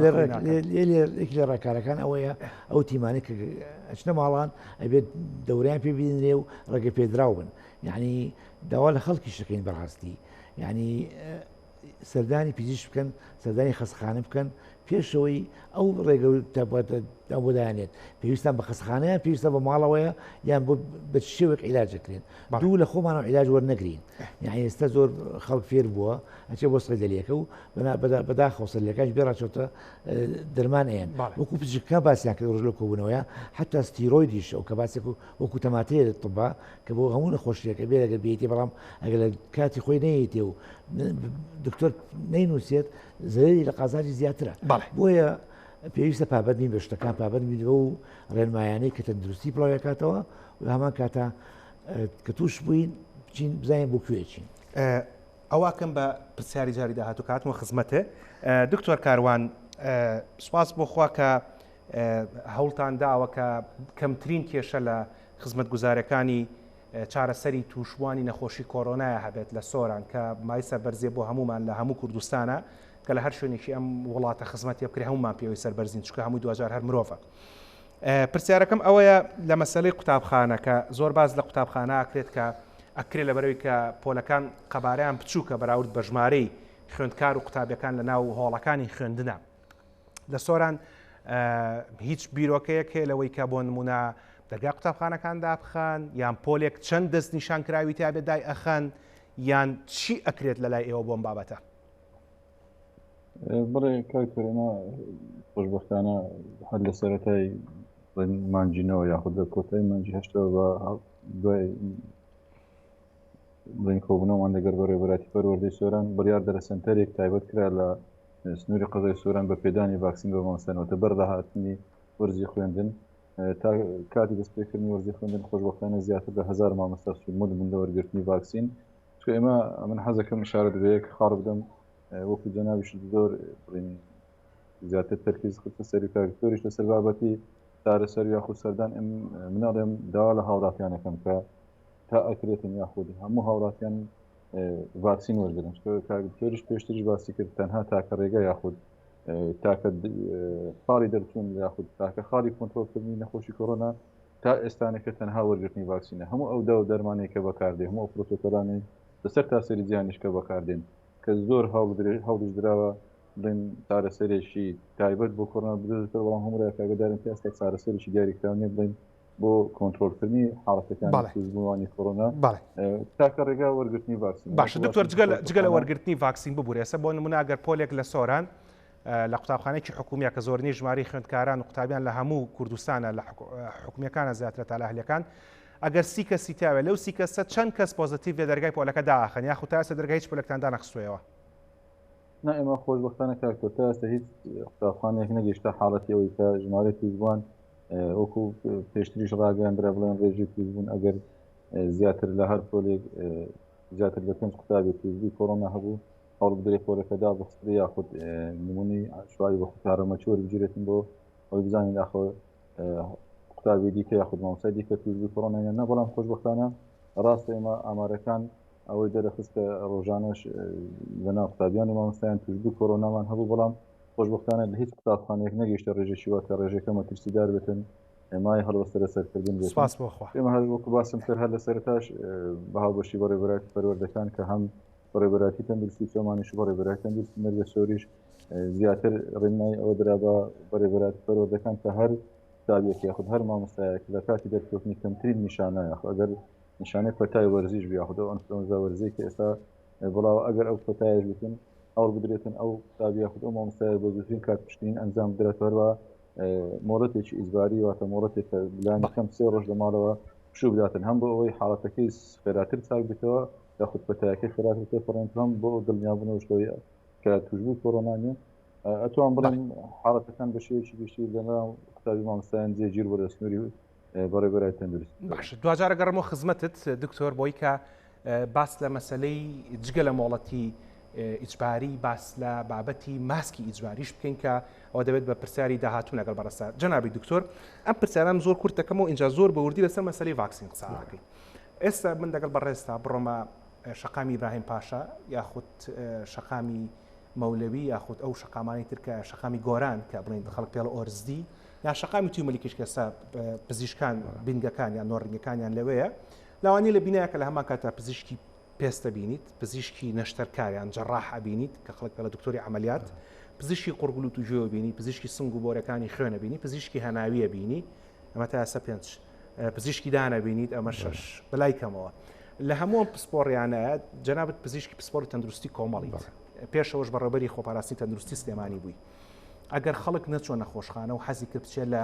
لە ڕێکارەکان ئەوەیە ئەو تیمانی کە ئەچنە ماڵان ئەبێت دەوریان پێبینرێ و ڕێگە پێدراو بن یعنی داوا لە خەڵکی شەکەین بەڕاستی یعنی سەردانی پزیشک بکەن سەردانی خەسخانە بکەن پێشەوەی ئەو ڕێگە بۆدایانێت پێویستان بە خەسخانەیە پێویستە بە ماڵەوەیە یان بۆ بە شێوێک عیلاجەکرێن دوو لە خۆمانەوە عیلاج وەرنەگرین یعنی ئێستا زۆر خەڵک فێر بووە ئەچێ بۆ سڕێدەلیەکە و بەداخەوە سەرلەکەش بێڕاچۆتە دەرمان ئەیان وەکو پزیشکەکە باسییان کرد ڕۆژ لە کۆبوونەوەیە حتا ستیرۆیدیش ئەو کە باسێک وەکو تەماتەیە لە طبا کە بۆ هەموو نەخۆشیەکە بێ لەگەر بێتی بەڵام ئەگەر لە کاتی خۆی نەیەتێ و دکتۆر نەینووسێت زەری لە قازاجی زیاترە بۆیە پێویستە پابەتین بە شتەکان پابەتبینەوە و ڕێنمایانەی کە تەندروستی پڵاوەکاتەوە و هەمان کاتە کە توش بووین بچین بزانین بۆ کوێچین ئەواکەم بە پرسیاری جاری داهاتوو کاتمە خزمەتە دکتۆر کاروان سواس بۆ خوا کە هەوڵتان داوە کە کەمترین کێشە لە خزمەت گوزارەکانی چارەسەری تووشبوانی نەخۆشی کۆرۆنایە هەبێت لە سۆران کە مای سەربەرزێ بۆ هەمومان لە هەموو کوردستانە کە لە هەر شوێنێکی ئەم وڵاتە خزمەتی بکرێ هەمومان پێوەی سەربەرزین چکە هەمووی 2000 هەر مرۆڤە پرسیارەکەم ئەوەیە لە مەسەلەی قوتابخانە کە زۆر باز لە قوتابخانە ئاکرێت کە ئەکرێ لەبەرەوەی کە پۆلەکان قەبارەیان بچووکە بەراورد بە ژمارەی خوێندکار و قوتابیەکان لە ناو هۆڵەکانی خوێندنە لە سۆران هیچ بیرۆکەیەک هەیە لەوەی کە بۆ نمونە دەرگای قوتابخانەکان دابخان یان پۆلێک چەند دەست نیشان کراوی تا بێدای ئەخەن یان چی ئەکرێت لە لای ئێوە بۆم بابەتە؟ بڵێ کاکتۆرێمە خۆشبەختانە هەر لە سەرەتای مانجینەوە یاخود لە کۆتای مانجی هەشتەوە بە دوای بڵین کۆبوونەوەمان لەگەر بە ڕێبەراتی پەروەردەی سۆران بڕیار دەرەسەنتەرێک تایبەت کرا لە سنووری قەزای سۆران بە پێدانی ڤاکسین بە مامۆستایانەوە بەردەهاتنی وەرزی خوێندن تا کاتی دەستپێکردنی وەرزی خوێندن خۆشبەختانە زیاتر لە 1000 مامۆستا سوودمەند بوون لە وەرگرتنی ڤاکسین چکە ئێمە من حەزەکەم ئشارەت بە یەک خاڕ بدەم وەکو جەنابیش زۆر زیاتر تەرکیز خستە سەری کاکتۆریش لەسەر بابەتی چارەسەر یاخود سەردان مناڵێم داوا لە هاوڵاتیانەکەم کە تا ئەکرێتن یاخود هەموو هاوڵاتیان ڤاکسین وەرگرن کاکتۆریش پێشترش باسی کرد تەنها تاکە ڕێگە یاخود تاکە خاڵی دەرچوون یاخود تاکە خاڵی کۆنتڕۆلکردنی نەخۆشی کۆڕۆنا تا ئێستانەکە تەنها وەرگرتنی ڤاکسینە هەموو ئەو داو دەرمانێکە بەکاردێ هەموو پرۆتۆکۆلانەی لەسەر تاسەری جیانیشکە بەکاردێن کە زۆر هەوڵش درراوە بڵێن چارەسەرێکی تایبەت بۆ کۆڕۆنا بدۆزێتەوە بەڵام هەموو کاگەدارن پێ ئێستا چارەسەرێکی دیاریکراونێ بڵێن بۆ کۆنتڕۆلکردنی حاڵەتەکانی سوزبووانی کۆڕۆنا تاکە ڕێگا وەرگرتنی ڤاکسین باشە دکتۆر جگە لە وەرگرتنی ڤاکسین ببورێسە بۆ نمونە ئەگەر پۆلێک لە سۆران لە قوتابخانەیەکی حکومیە کە زۆرنی ژماری خوێندکاران و قوتابیان لە هەموو کوردستانە لە حکومیەکانە زیاترە تا لە ئەهلیەکان ئەگەر 30 کەسی تاوێت لەو 30 کەسە چەند کەس پۆزیتیڤ لە دەرگای پۆلەکە داخن یاخود تا ئێستا دەرگای هیچ پۆلێکتان دانەخستوویەوە؟ نا ئێمە خۆشبەختانە کاکتۆر تا ئێستا هیچ قوتابخانەیەک نەگەیشتە حاڵەتی ئەوەی کە ژمارەی تووزبووان وەکو پێشتریش ڕاگەاندرا بڵێن ڕێژی تووزبوون ئەگەر زیاتر لە هەر پۆلێک زیاتر لە 5 قوتابێک تووزبووی کۆڕۆنا هەبوو هەوڵ بدرێت پۆلەکەدا بەخستری یاخود نمونی شوای بە قوتارەمەچۆر بگیرێتن بۆ ئەوەی بزانین داخۆ قوتابی دیکە یاخود مامۆستای دیکە تووزبووی کۆڕۆنا یان نا بەڵام خۆشبەختانە ڕاستە ئێمە ئامارەکان ئەوەی دەرەخستە ڕۆژانەش لەناو قوتابیان و مامۆستایان تووشبووی کۆڕۆنامان هەبوو بەڵام خۆشبەختانە لە هیچ قوتابخانەیەک نەگەیشتە ڕێژێکی وا کە ڕێژەکە مەترسیدار بێتن مای هەڵوەستە لەسەرکردن بێت ئێمە هەر وەکو باسم کرد هەر لە سەرتاش بەهاوبەشی بە ڕێبەراتی پەروەردەکان کە هەم بەڕێبەراتی تەندروستی چۆمانیش و بەڕێبەراتی تەندروستی مەرگە سۆریش زیاتر ڕێنمای ئەوە درابە بەڕێبەراتی پەروەردەکان کە هەر قوتابێک یاخود هەر مامۆستایەک لە کاتی دەرکەوتنی کەمترین نیشانە یاخود ئەگەر نیشانەی کۆتای وەرزیش بیاخود ئەو ئەنفلۆنزا وەرزی کە ئێستا بڵاو ئەگەر ئەو کۆتایش بتن ئەوڵ بدرێتن ئەو قوتابی یاخود ئەو مامۆستایە بۆ زووترین کات پشتین ئەنجام بدرێتەوە مۆڵەتێکی ئیجباری واتە مۆڵەتێک کە لانی کەم 3 ڕۆژ لە ماڵەوە پشوو بداتن هەم بۆ ئەوەی حاڵەتەکەی خێراتر چاک بێتەوە یاخود کۆتایەکەی خێراتر پەڕێن هەم بۆ دڵنیابوونەوە شتەوەی کە تووشبووی کۆڕۆنانیە ئەتوان بڵێن حاڵەتەکان بە شێوەیەکی گشتی لەناو قوتابی مامۆستایان جێگیر بۆ سنووری بەڕێبەرای تەندروست باش دوجارە گەڕمەوە خزمەتت دکتۆر بۆی کە باس لە مەسلەی جگە لە مۆڵەتی ئیجباری باس لە بابەتی ماسکی ئیجباریش بکەین کە ئەوە دەبێت بە پرسیاری داهاتوو لەگەڵ بەڕێستا جەنابی دکتۆر ئەم پرسیاران زۆر کورت دەکەمەوە اینجا زۆر بە وردی لەسەر مەسلەی ڤاکسین قساکەین ئێستا من لەگەڵ بەڕێستا بڕۆمە شەقامی ئیبراهیم پاشا یاخود شەقامی مەولەوی یاخود ئەو شەقامانی ترکە شەقامی گۆران کە بڵین خەڵک پێڵ ئۆرزدی یا شەقامی توی مەلیکیش کەسا پزیشکان بینگەکان یان نۆڕنگەکانیان لەوەیە لاوانی لە بینایەکە لە هەمان کاتە پزیشکی پێستە بینیت پزیشکی نەشتەرکاریان جەڕاح ئەبینیت کە خەڵک لە دکتۆری عملیات پزیشکی قورگلوت و ژێوە بینی پزیشکی سنگ و بۆرەکانی خوێنە بینی پزیشکی هەناویە بینی ئەمە تا ئێستا 5 پزیشکی دانە بینیت ئەمە 6 بەلای کەمەوە لە هەموو پسپۆڕیانە جەنابەت پزیشکی پسپۆری تەندروستی کۆمەڵیت پێشەوەش بەڕێبەری خۆپاراستنی تەندروستی سلێمانی بووی ئەگەر خەڵک نەچۆن نەخۆشخانە و حەزی کرد بچێت لە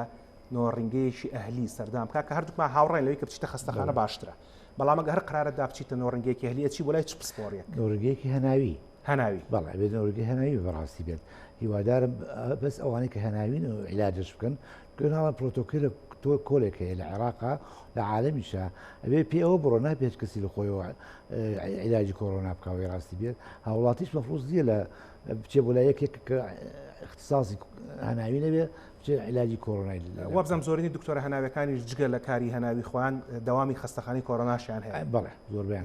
نۆڕنگەیەکی ئەهلی سەردام کە هەردووکمان هاوڕێن لەوەی کە بچیتە خەستەخانە باشترە بەڵام ئەگە هەر قرارەتدا بچیتە نۆڕنگەیەکی ئەهلیە چی بۆ لای چ پسپۆڕیەک نۆڕنگەیەکی هەناوی بەڵێ بێت نۆڕنگەی هەناوی بەڕاستی بێت هیوادارم بەس ئەوانەی کە هەناوین و عیلاجش بکەن گوێناڵە پرۆتۆکۆلە تۆ کۆلێک هەیە لە عێراقا لە عالەمیشە ئەبێ پێ ئەوە بڕۆ نابێت کەسی لە خۆیەوە عیلاجی کۆڕۆنا بکاوی ڕاستی بێت هاوڵاتیش مەفروض دیە لە بچێ بۆ لای یەکێک کە اختصاصی هەناوی نەبێ بچێ عیلاجی کۆڕۆنای وابزەم زۆرینی دکتۆرە هەناویەکانی جگە لە کاری هەناوی خۆیان دەوامی خەستەخانەی کۆڕۆناشیان هەیە بەڵێ زۆربیان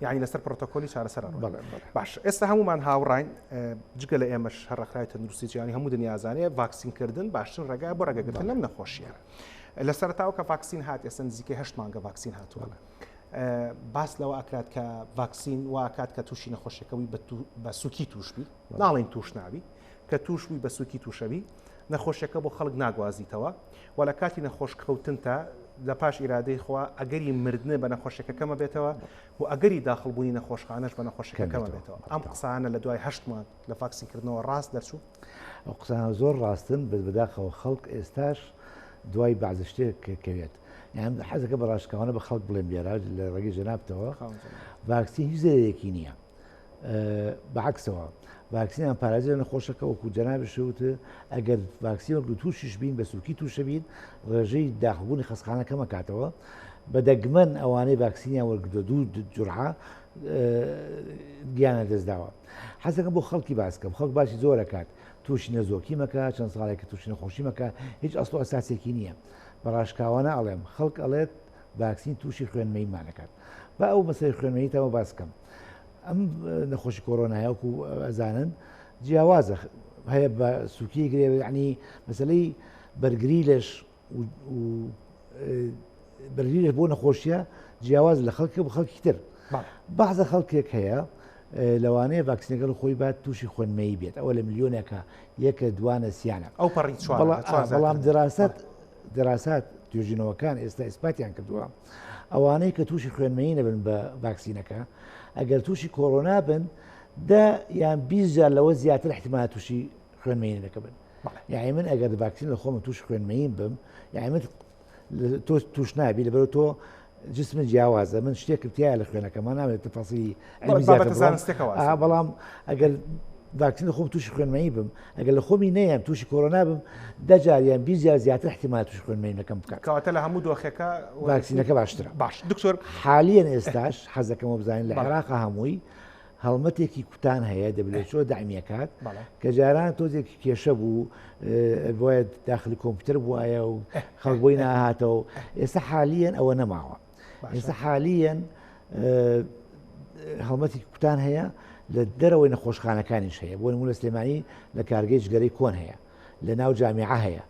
یعنی لەسەر پرۆتۆکۆلی چارەسەر باش ئێستا هەمومان هاوڕاین جگە لە ئێمەش هەڕەخرای تەندروستی جیهانی هەموو دنیازانەیە ڤاکسینکردن باشترین ڕێگای بۆ ڕێگەگرتن لەم نەخۆشیە لە سەرتاوە کە ڤاکسین هات ئێستا نزیکەی 8 مانگە ڤاکسین هاتووە باس لەوە ئەکات کە ڤاکسین واکات کە تووشی نەخۆشیەکەوی بە سوکی توشبی ناڵین توش ناوی کە توشبووی بە سوکی تووشەوی نەخۆشیەکە بۆ خەڵک ناگوازیتەوە و لە کاتی نەخۆش کەوتن تا لە پاش ئیرادەی خوا ئەگەری مردنە بە نەخۆشیەکەمە بێتەوە و ئەگەری داخڵبوونی نەخۆشخانەش بە نەخۆشیەکەمە بێتەوە ئەم قسانە لە دوای 8 مانگ لە ڤاکسینکردنەوە ڕاست دەرچوو ئەو قسانە زۆر ڕاستن بەداخەوە خەڵک ئێستاش دوای بەعزە شتێک کەوێت یان حەزەکە بە ڕاشکاوانە بە خەڵک بڵێن بێرا لە ڕێگەی جەنابتەوە ڤاکسین هیچ زەرێکی نییە بەعکسەوە ڤاکسینیان پارێزە نەخۆشەکە وەکو جەنابی وتە ئەگەر ڤاکسین وەکو تووشیش بین بە سووکی تووشە بین ڕێژەی داخبوونی خەستخانەکە مەکاتەوە بە دەگمەن ئەوانەی ڤاکسینیان وەرگدە دوو جورعە گیانە دەستداوە حەزەکەم بۆ خەڵکی باسکەم خەڵک باشی زۆرەکات تووشی نەزۆکی مەکە چەند ساڵێکە تووشی نەخۆشی مەکە هیچ ئەسڵ ئەساسێکی نییە بە ڕاشکاوانە ئەڵێم خەڵک ئەڵێت ڤاکسین تووشی خوێنمەیمانەکات بە ئەو مەسەری خوێنمەییتەوە باسکەم ئەم نەخۆشی کۆرۆنایەکو ئەزانن جیاوازە هەیە بە سووکی گرێ یعنی مەسلەی بەرگری لەش بەرگری لەش بۆ نەخۆشیە جیاواز لە خەڵکی بە خەڵکی تر بەعزە خەڵکێک هەیە لەوانەیە ڤاکسینەکە خۆی بات تووشی خوێنمەیی بێت ئەوە لە ملیۆنێکە یەکە دوانە سیانە ئەو پەڕی بەڵام دەراسات توێژینەوەکان ئێستا ئیسپاتیان کردووە ئەوانەی کە تووشی خوێنمەیی نەبن بە ڤاکسینەکە ئەگەر تووشی کۆرۆنا بن دا یان 20 جار لەوە زیاتر احتیمال تووشی خوێنمەیی دەکە بن یعنی من ئەگەر ڤاکسین لە خۆمە تووشی خوێنمەییم بم یعنی من تۆ توش نابی لەبەر تۆ جسم جیاوازە من شتێک کردیایە لە خوێنەکەمان نامێت تفاسی بەڵام ئەگەر ڤاکسین لە خۆم تووشی خوێنمەیی بم ئەگەر لە خۆمی نەیەم تووشی کۆرۆنا بم 10 جار یان 20 جار زیاتر احتیمال تووشی خوێنمەیی نەکەم بکات کەواتە لە هەموو دۆخێکە ڤاکسینەکە باشترە باش دکتۆر حالیان ئێستاش حەزەکەمەوە بزانین لە عێراقا هەمووی هەڵمەتێکی کوتان هەیە دەبلێت داعمیەکات کە جاران تۆزێکی کێشە بوو بۆیە داخلی کۆمپیوتەر بووایە و خەڵک بۆی ناهاتەوە ئێستا حالیان ئەوە نەماوە ئێستا حالیان هەڵمەتی کوتان هەیە لە دەرەوەی نەخۆشخانەکانیش هەیە بۆ نمونە سلێمانی لە کارگەی جگەرەی کۆن هەیە لە ناو جامیعە هەیە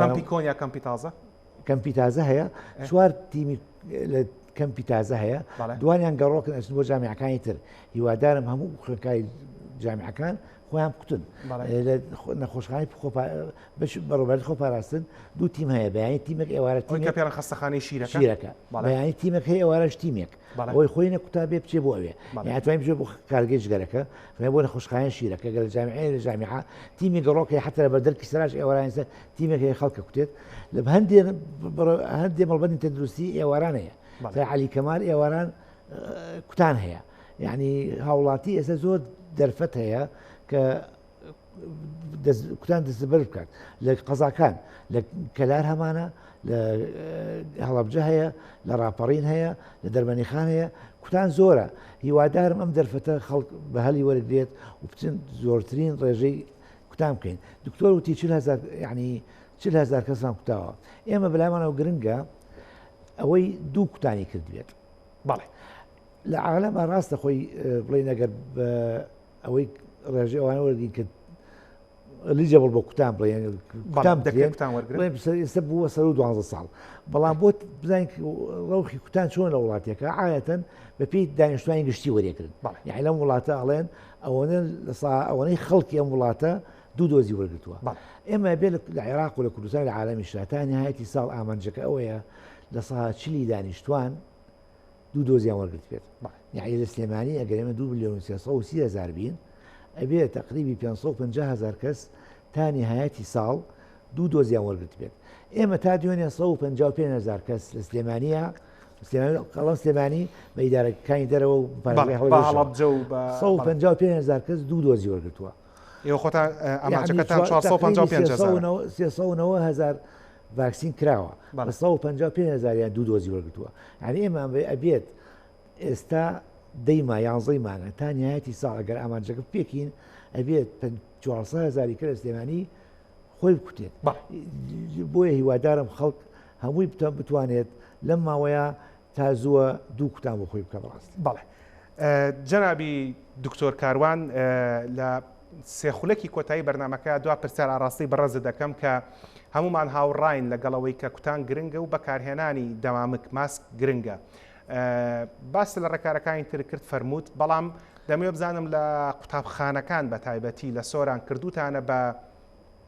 کەمپی کۆن یا کەمپی تازە کەمپی تازە هەیە چوار تیمی لە کەمپی تازە هەیە دوانیان گەڕۆکن ئەچن بۆ جامیعەکانی تر هیوادارم هەموو خوێنکاری جامیعەکان خۆیان بکوتن لە نەخۆشخانەی بەڕۆبەر خۆ پاراستن دوو تیم هەیە بەیانی تیمێک ئێوارە پێیان خەستەخانەی شیرەکە بەیانی تیمێک هەیە ئێوارەش تیمێک ئەوەی خۆی نەکوتا بێ بچێ بۆ ئەوێ یاتوانین بژێ بۆ کارگەی جگەرەکە بۆ نەخۆشخانەی شیرەکە گەل جامیعەیە لە جامیعە تیمی گەڕۆک هەیە حتا لە بەردەرکی سەراش ئێوارانسە تیمێک هەیە خەڵکە کوتێت لە هەندێ مەڵبەندی تەندروستی ئێواران هەیە علی کەمال ئێواران کوتان هەیە یعنی هاوڵاتی ئێستا زۆر دەرفەت هەیە کە کوتان دەستبەر بکات لە قەزاکان لە کەلار هەمانە لە هەڵەبجە هەیە لە ڕاپەڕین هەیە لە دەرمەنیخان هەیە کوتان زۆرە هیوادارم ئەم دەرفەتە خەڵک بە هەلی وەرگێت و بچن زۆرترین ڕێژەی کوتان بکەین دکتۆر وتی 40,000 یعنی 40,000 کەسان کوتاوە ئێمە بەلایمانەوە گرنگە ئەوەی دوو کوتانی کردوێت بەڵێ لە عالەمە ڕاستە خۆی بڵێ نەگەر ئەوەی ڕێژەی ئەوانە وەرگین کرد لیجەبڵ بۆ کوتان ئێستا بووە سەر و 12 ساڵ بەڵام بۆ بزانین ڕەوخی کوتان چۆن لە وڵاتێکە عایەتەن بە پێی دانیشتوانی گشتی وەریەکردن یعنی لەم وڵاتە ئەڵێن ئەوەنەی خەڵکی ئەم وڵاتە دوو دۆزی وەرگتووە ئێمە بێ لە عێراق و لە کوردستان لە عالەمی شاتانی هایەتی ساڵ ئامانجەکە ئەوەیە لە ساڵ 40 دانیشتوان دوو دۆزیان وەرگرت بێت یعنی لە سلێمانی ئەگەر ئێمە 2,330,000 بین ئەبێت تقریبی 550,000 کەس تا نهایەتی ساڵ دوو دۆزیان وەرگرت بێت ئێمە تا دوێنێ 155,000 کەس لە سلێمانیە قەڵەم سلێمانی بە ئیدارەکانی دەرەوە و 155,000 کەس دوو دۆزی وەرگرتووە ئێوە خۆتان ئاماجەکەتان 390,000 ڤاکسین کراوە بە 155,000 یان دوو دۆزی وەرگتووە یعنی ئێمە ئەبێت ئێستا دەیما 11 مانگە تا نهایەتی ساڵ ئەگەر ئامانجەکە پێکین ئەبێت 400,000 کە لە سلێمانی خۆی بکوتێت بۆیە هیوادارم خەڵک هەمووی بتوانێت لەم ماوەیە تا زووە دوو کوتان بۆ خۆی بکە بەڕاست بەڵێ جەنابی دکتۆر کاروان لە سێخولەکی کۆتایی بەرنامەکە دوا پرسیار ئاڕاستی بەڕێز دەکەم کە هەمومان هاوڕاین لەگەڵەوەی کە کوتان گرنگە و بەکارهێنانی دەمامک ماسک گرنگە باس لە ڕێکارەکانی تر کرد فەرمووت بەڵام دەمەوێت بزانم لە قوتابخانەکان بە تایبەتی لە سۆران کردوتانە بە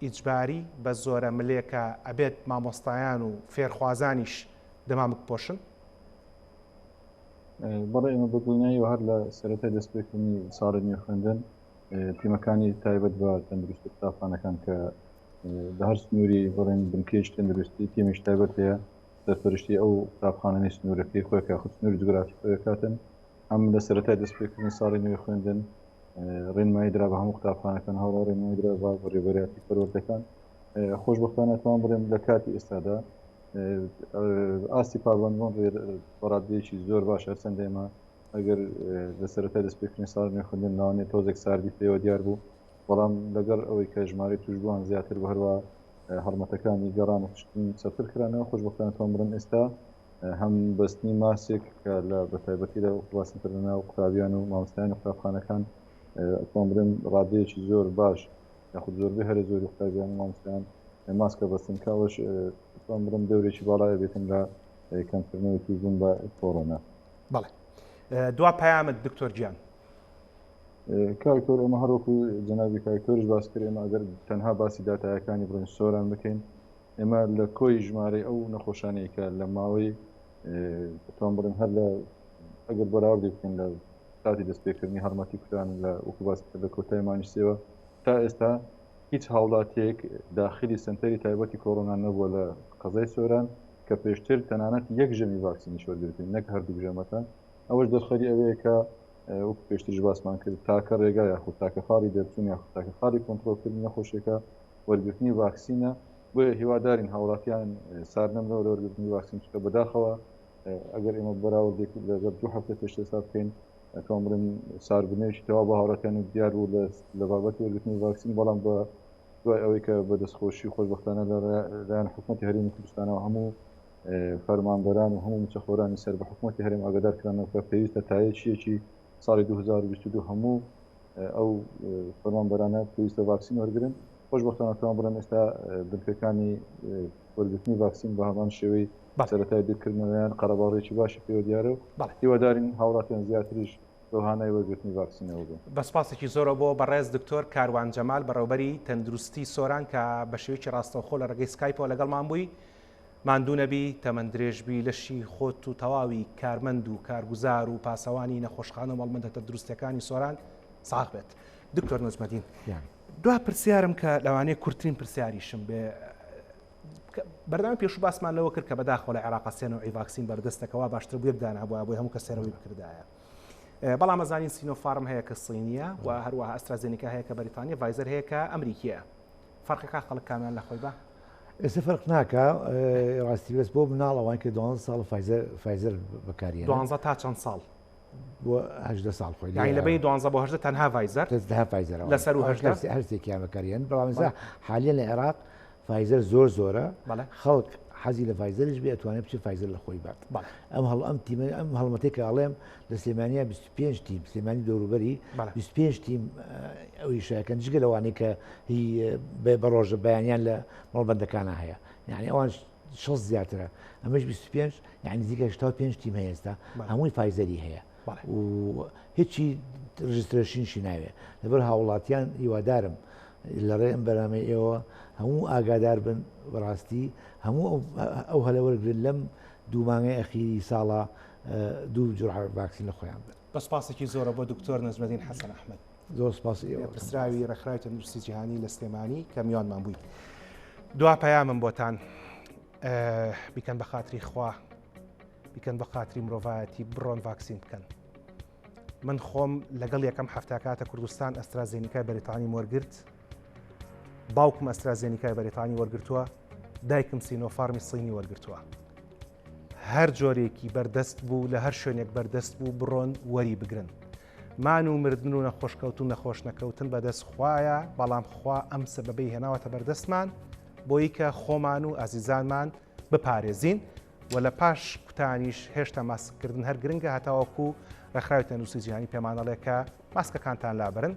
ئیجباری بە زۆرە ملێکە ئەبێت مامۆستایان و فێرخوازانیش دەمامک پۆشن بەڵێ ئێمە بەدڵنیایی و هەر لە سەرەتای دەستپێکردنی ساڵی نوێ خوێندن تیمەکانی تایبەت بە تەندروستی قوتابخانەکان کە لە هەر سنووری بڵێن بنکەیش تەندروستی تیمیش تایبەت هەیە سەرپەرشتی ئەو قوتابخانەی سنوورەکەی خۆیکە خود سنووری جوگرافی خۆیکاتن ئەم لە سەرەتای دەستپێکردنی ساڵی نوێ خوێندن ڕێنمایی درا بە هەموو قوتابخانەکان هەوڵا ڕێنمایی درا بە ڕێبەرایەتی پەروەردەکان خۆشبەختانە توان بڵێم لە کاتی ئێستادا ئاستی پابندبوون بەڕادەیەکی زۆر باش هەرچەندە ئێمە ئەگەر لە سەرەتای دەستپێکردنی ساڵی نوێ خوێندن ناوانێت تۆزێک ساردی پێوە دیار بوو بەڵام لەگەڵ ئەوەی کە ژمارەی توشبووان زیاتر بە هەروە هەرمەتەکانی گەڕان و پشتین سەفتر کرانەوە خۆشبەختانە توان بڵێن ئێستا هەم بەستنی ماسێک کە لە بەتایبەتی لە باسنکردنە و قوتابیان و مامۆستایان و قوتابخانەکان توان بڵێن ڕادەیەکی زۆر باش یاخود زۆربەی هەرە زۆری قوتابیان و مامۆستایان ماسکە بەستنکەوەش توان بڵێم دەورێکی باڵایە بێتن لە کەمکردنەوەی توشبوون بە کۆڕۆنا. بەڵێ دوا پەیامت دکتۆر گیان کاکتۆر ئەمە هەروەکو جەنابی کاکتۆرش باس کرد ئێمە ئەگەر تەنها باسی داتایەکانی بڕین سۆران بکەین ئێمە لە کۆی ژمارەی ئەو نەخۆشانەی کە لە ماوەی توان بڵێن هەر لە ئەگەر بەراوردی بکەین لە کاتی دەستپێکردنی هەرمەتی کوتان لە وەکو باس لە کۆتای مانیسیەوە تا ئێستا هیچ هاوڵاتێک داخلی سنتەری تایبەتی کۆڕۆنا نەبووە لە قەزای سۆران کە پێشتر تەنانەت یەک ژەمی ڤاکسینی شۆرگرتین نەک هەردوو ژەمەکان ئەوەش دەرخەری ئەوەیە کە وەکو پێشترش باسمان کرد تاکە ڕێگا یاخود تاکە خاڵی دەرچوون یاخود تاکە خاڵی کۆنتڕۆلکردنی نەخۆشیەکە وەرگرتنی ڤاکسینە بۆیە هیوادارین هاوڵاتیان ساردەم لەوە وەرگرتنی ڤاکسین چکە بەداخەوە ئەگەر ئێمە بەراوردێک لەگەڵ 2 هەفتە پێشتر سا بکەین ئەتوان بڵێن ساربنەوەیکی تەواو بە هاوڵاتیان و دیار بوو لە بابەتی وەرگرتنی ڤاکسین بەڵام بە دوای ئەوەی کە بە دەستخۆشی خۆشبەختانە لەلایەن حکوومەتی هەرێمی کوردستانەوە هەموو فەرمانبەران و هەموو مچەخۆرانی سەر بە حکوومەتی هەرێم ئاگادار کراونەوە کە پێویستە تایەکیەکی ساڵی 2022 هەموو ئەو فەرمانبەرانە پێویستە ڤاکسین وەرگرن خۆشبەختانە توان بڵێن ئێستا بنکەکانی وەرگرتنی ڤاکسین بە هەمان شێوەی سەرەتای دوورکردنەوەیان قەرەباڵێکی باشی پێوە دیارە و هیوادارین هاوڵاتیان زیاتریش دۆهانای وەرگرتنی ڤاکسینەوە بوو. بەسپاسێکی زۆرە بۆ بەڕێز دکتۆر کاروان جەمال بەڕێوەبەری تەندروستی سۆران کە بە شێوەیەکی ڕاستەوخۆ لە ڕێگەی سکایپەوە لەگەڵمان بووی ماندوو نەبی تەمەند درێژبی لەشی خۆت و تەواوی کارمەند و کارگوزار و پاسەوانی نەخۆشخانە و مەڵمەندە تەندروستیەکانی سۆران ساغ بێت. دکتۆر نۆجمەدین دوا پرسیارم کە لەوانەیە کورتترین پرسیاریشم بێ بەردەوام پێش و باسمان لەوە کرد کە بەداخۆ لە عێراق سێنەوەی ڤاکسین بەردەستەکەەوە باشتر بووە بدانە بووە بۆی هەموو کەسێرەوەی بکردایە. بەڵام ئەزانین سینۆفارم هەیە کە سینیە و هەروەها ئەسترازێنیکا هەیە کە بەریتانیا ڤایزەر هەیە کە ئەمریکیە فەرقێکا خەڵک کامیان لە خۆی بە ئێستا فەرق ناکە ڕاستی بەس بۆ مناڵەوەی کە 12 ساڵ فایزەر بەکارێنێت 12 تا چەند ساڵ بۆ 18 ساڵ خۆی یعنی لەبەی 12 بۆ 18 تەنها ڤایزەر لەسەر و هەرسێکیان بەکارێن بەڵام حالیان لە عێراق فایزەر زۆرە خەڵک حەزی لە ڤایزەرش بێ ئەتوانێت بچێت فایزەر لە خۆی بات ئەم هەڵمەتێک کە ئەڵێم لە سلێمانیا 25 تیم سلێمانی دەوروبەری 25 تیم ئەوی شایەکەن جگە لەوانەیە کە هی بە ڕۆژە بەیانیان لە مەڵبەندەکانە هەیە یعنی ئەوان 6 زیاترە ئەمەش 25 یعنی دیکە 5 تیم هەیە ئێستا هەمووی فایزەری هەیە و هیچی ڕژیسترێشنشی ناوێ لەبەر هاوڵاتیان هیوادارم لە ڕێ ئەم بەرنامەی ئێوە هەموو ئاگادار بن بەڕاستی هەموو ئەو هەلەوەرگرن لەم دوو مانگەی ئەخیری ساڵە دوو جورعە ڤاکسین لە خۆیان بن. بەسپاسێکی زۆرە بۆ دکتۆر نەجمەدین حەسەن ئەحمەد زۆر سپاس پرسراوی ڕێکخراوی تەندروستی جیهانی لە سلێمانی کە میوانمان بووی. دوا پەیامم بۆتان بیکەن بە خاتری خوا بیکەن بە خاتری مرۆڤایەتی بڕۆن ڤاکسین بکەن. من خۆم لەگەڵ یەکەم هەفتاکاتە کوردستان ئەسترازێنیکای بەریتانی وەرگرت باوکم ئەسترازێنیکای بەریتانی وەرگرتووە دایکم سینۆفارمی سینی وەرگرتووە هەر جۆرێکی بەردەست بوو لە هەر شوێنێک بەردەست بوو بڕۆن وەری بگرن مان و مردن و نەخۆشکەوتن نەخۆش نەکەوتن بەدەست خوایە بەڵام خوا ئەم سەبەبەی هێناوەتە بەردەستمان بۆی کە خۆمان و ئازیزانمان بپارێزین و لە پاش کوتانیش هێشتا ماسکردن هەر گرنگە هەتاوەکو ڕێکخراوی تەندروستی جیهانی پێمانەڵێ کە ماسکەکانتان لابرن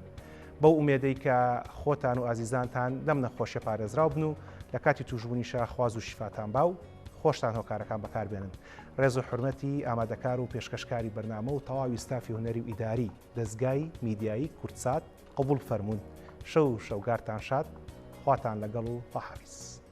بەو ئومێدەی کە خۆتان و ئازیزانتان لەم نەخۆشیە پارێزراو بن و لە کاتی توشبوونیشە خواز و شیفاتان باو خۆشتان هۆکارەکان بەکاربێنن. ڕێز و حرمەتی ئامادەکار و پێشکەشکاری بەرنامە و تەواوی ستافی هونەری و ئیداری دەستگای میدیایی کورتسات قبول فەرمونون شەو شەوگارتان شاد خواتان لەگەڵ و خواحافیز.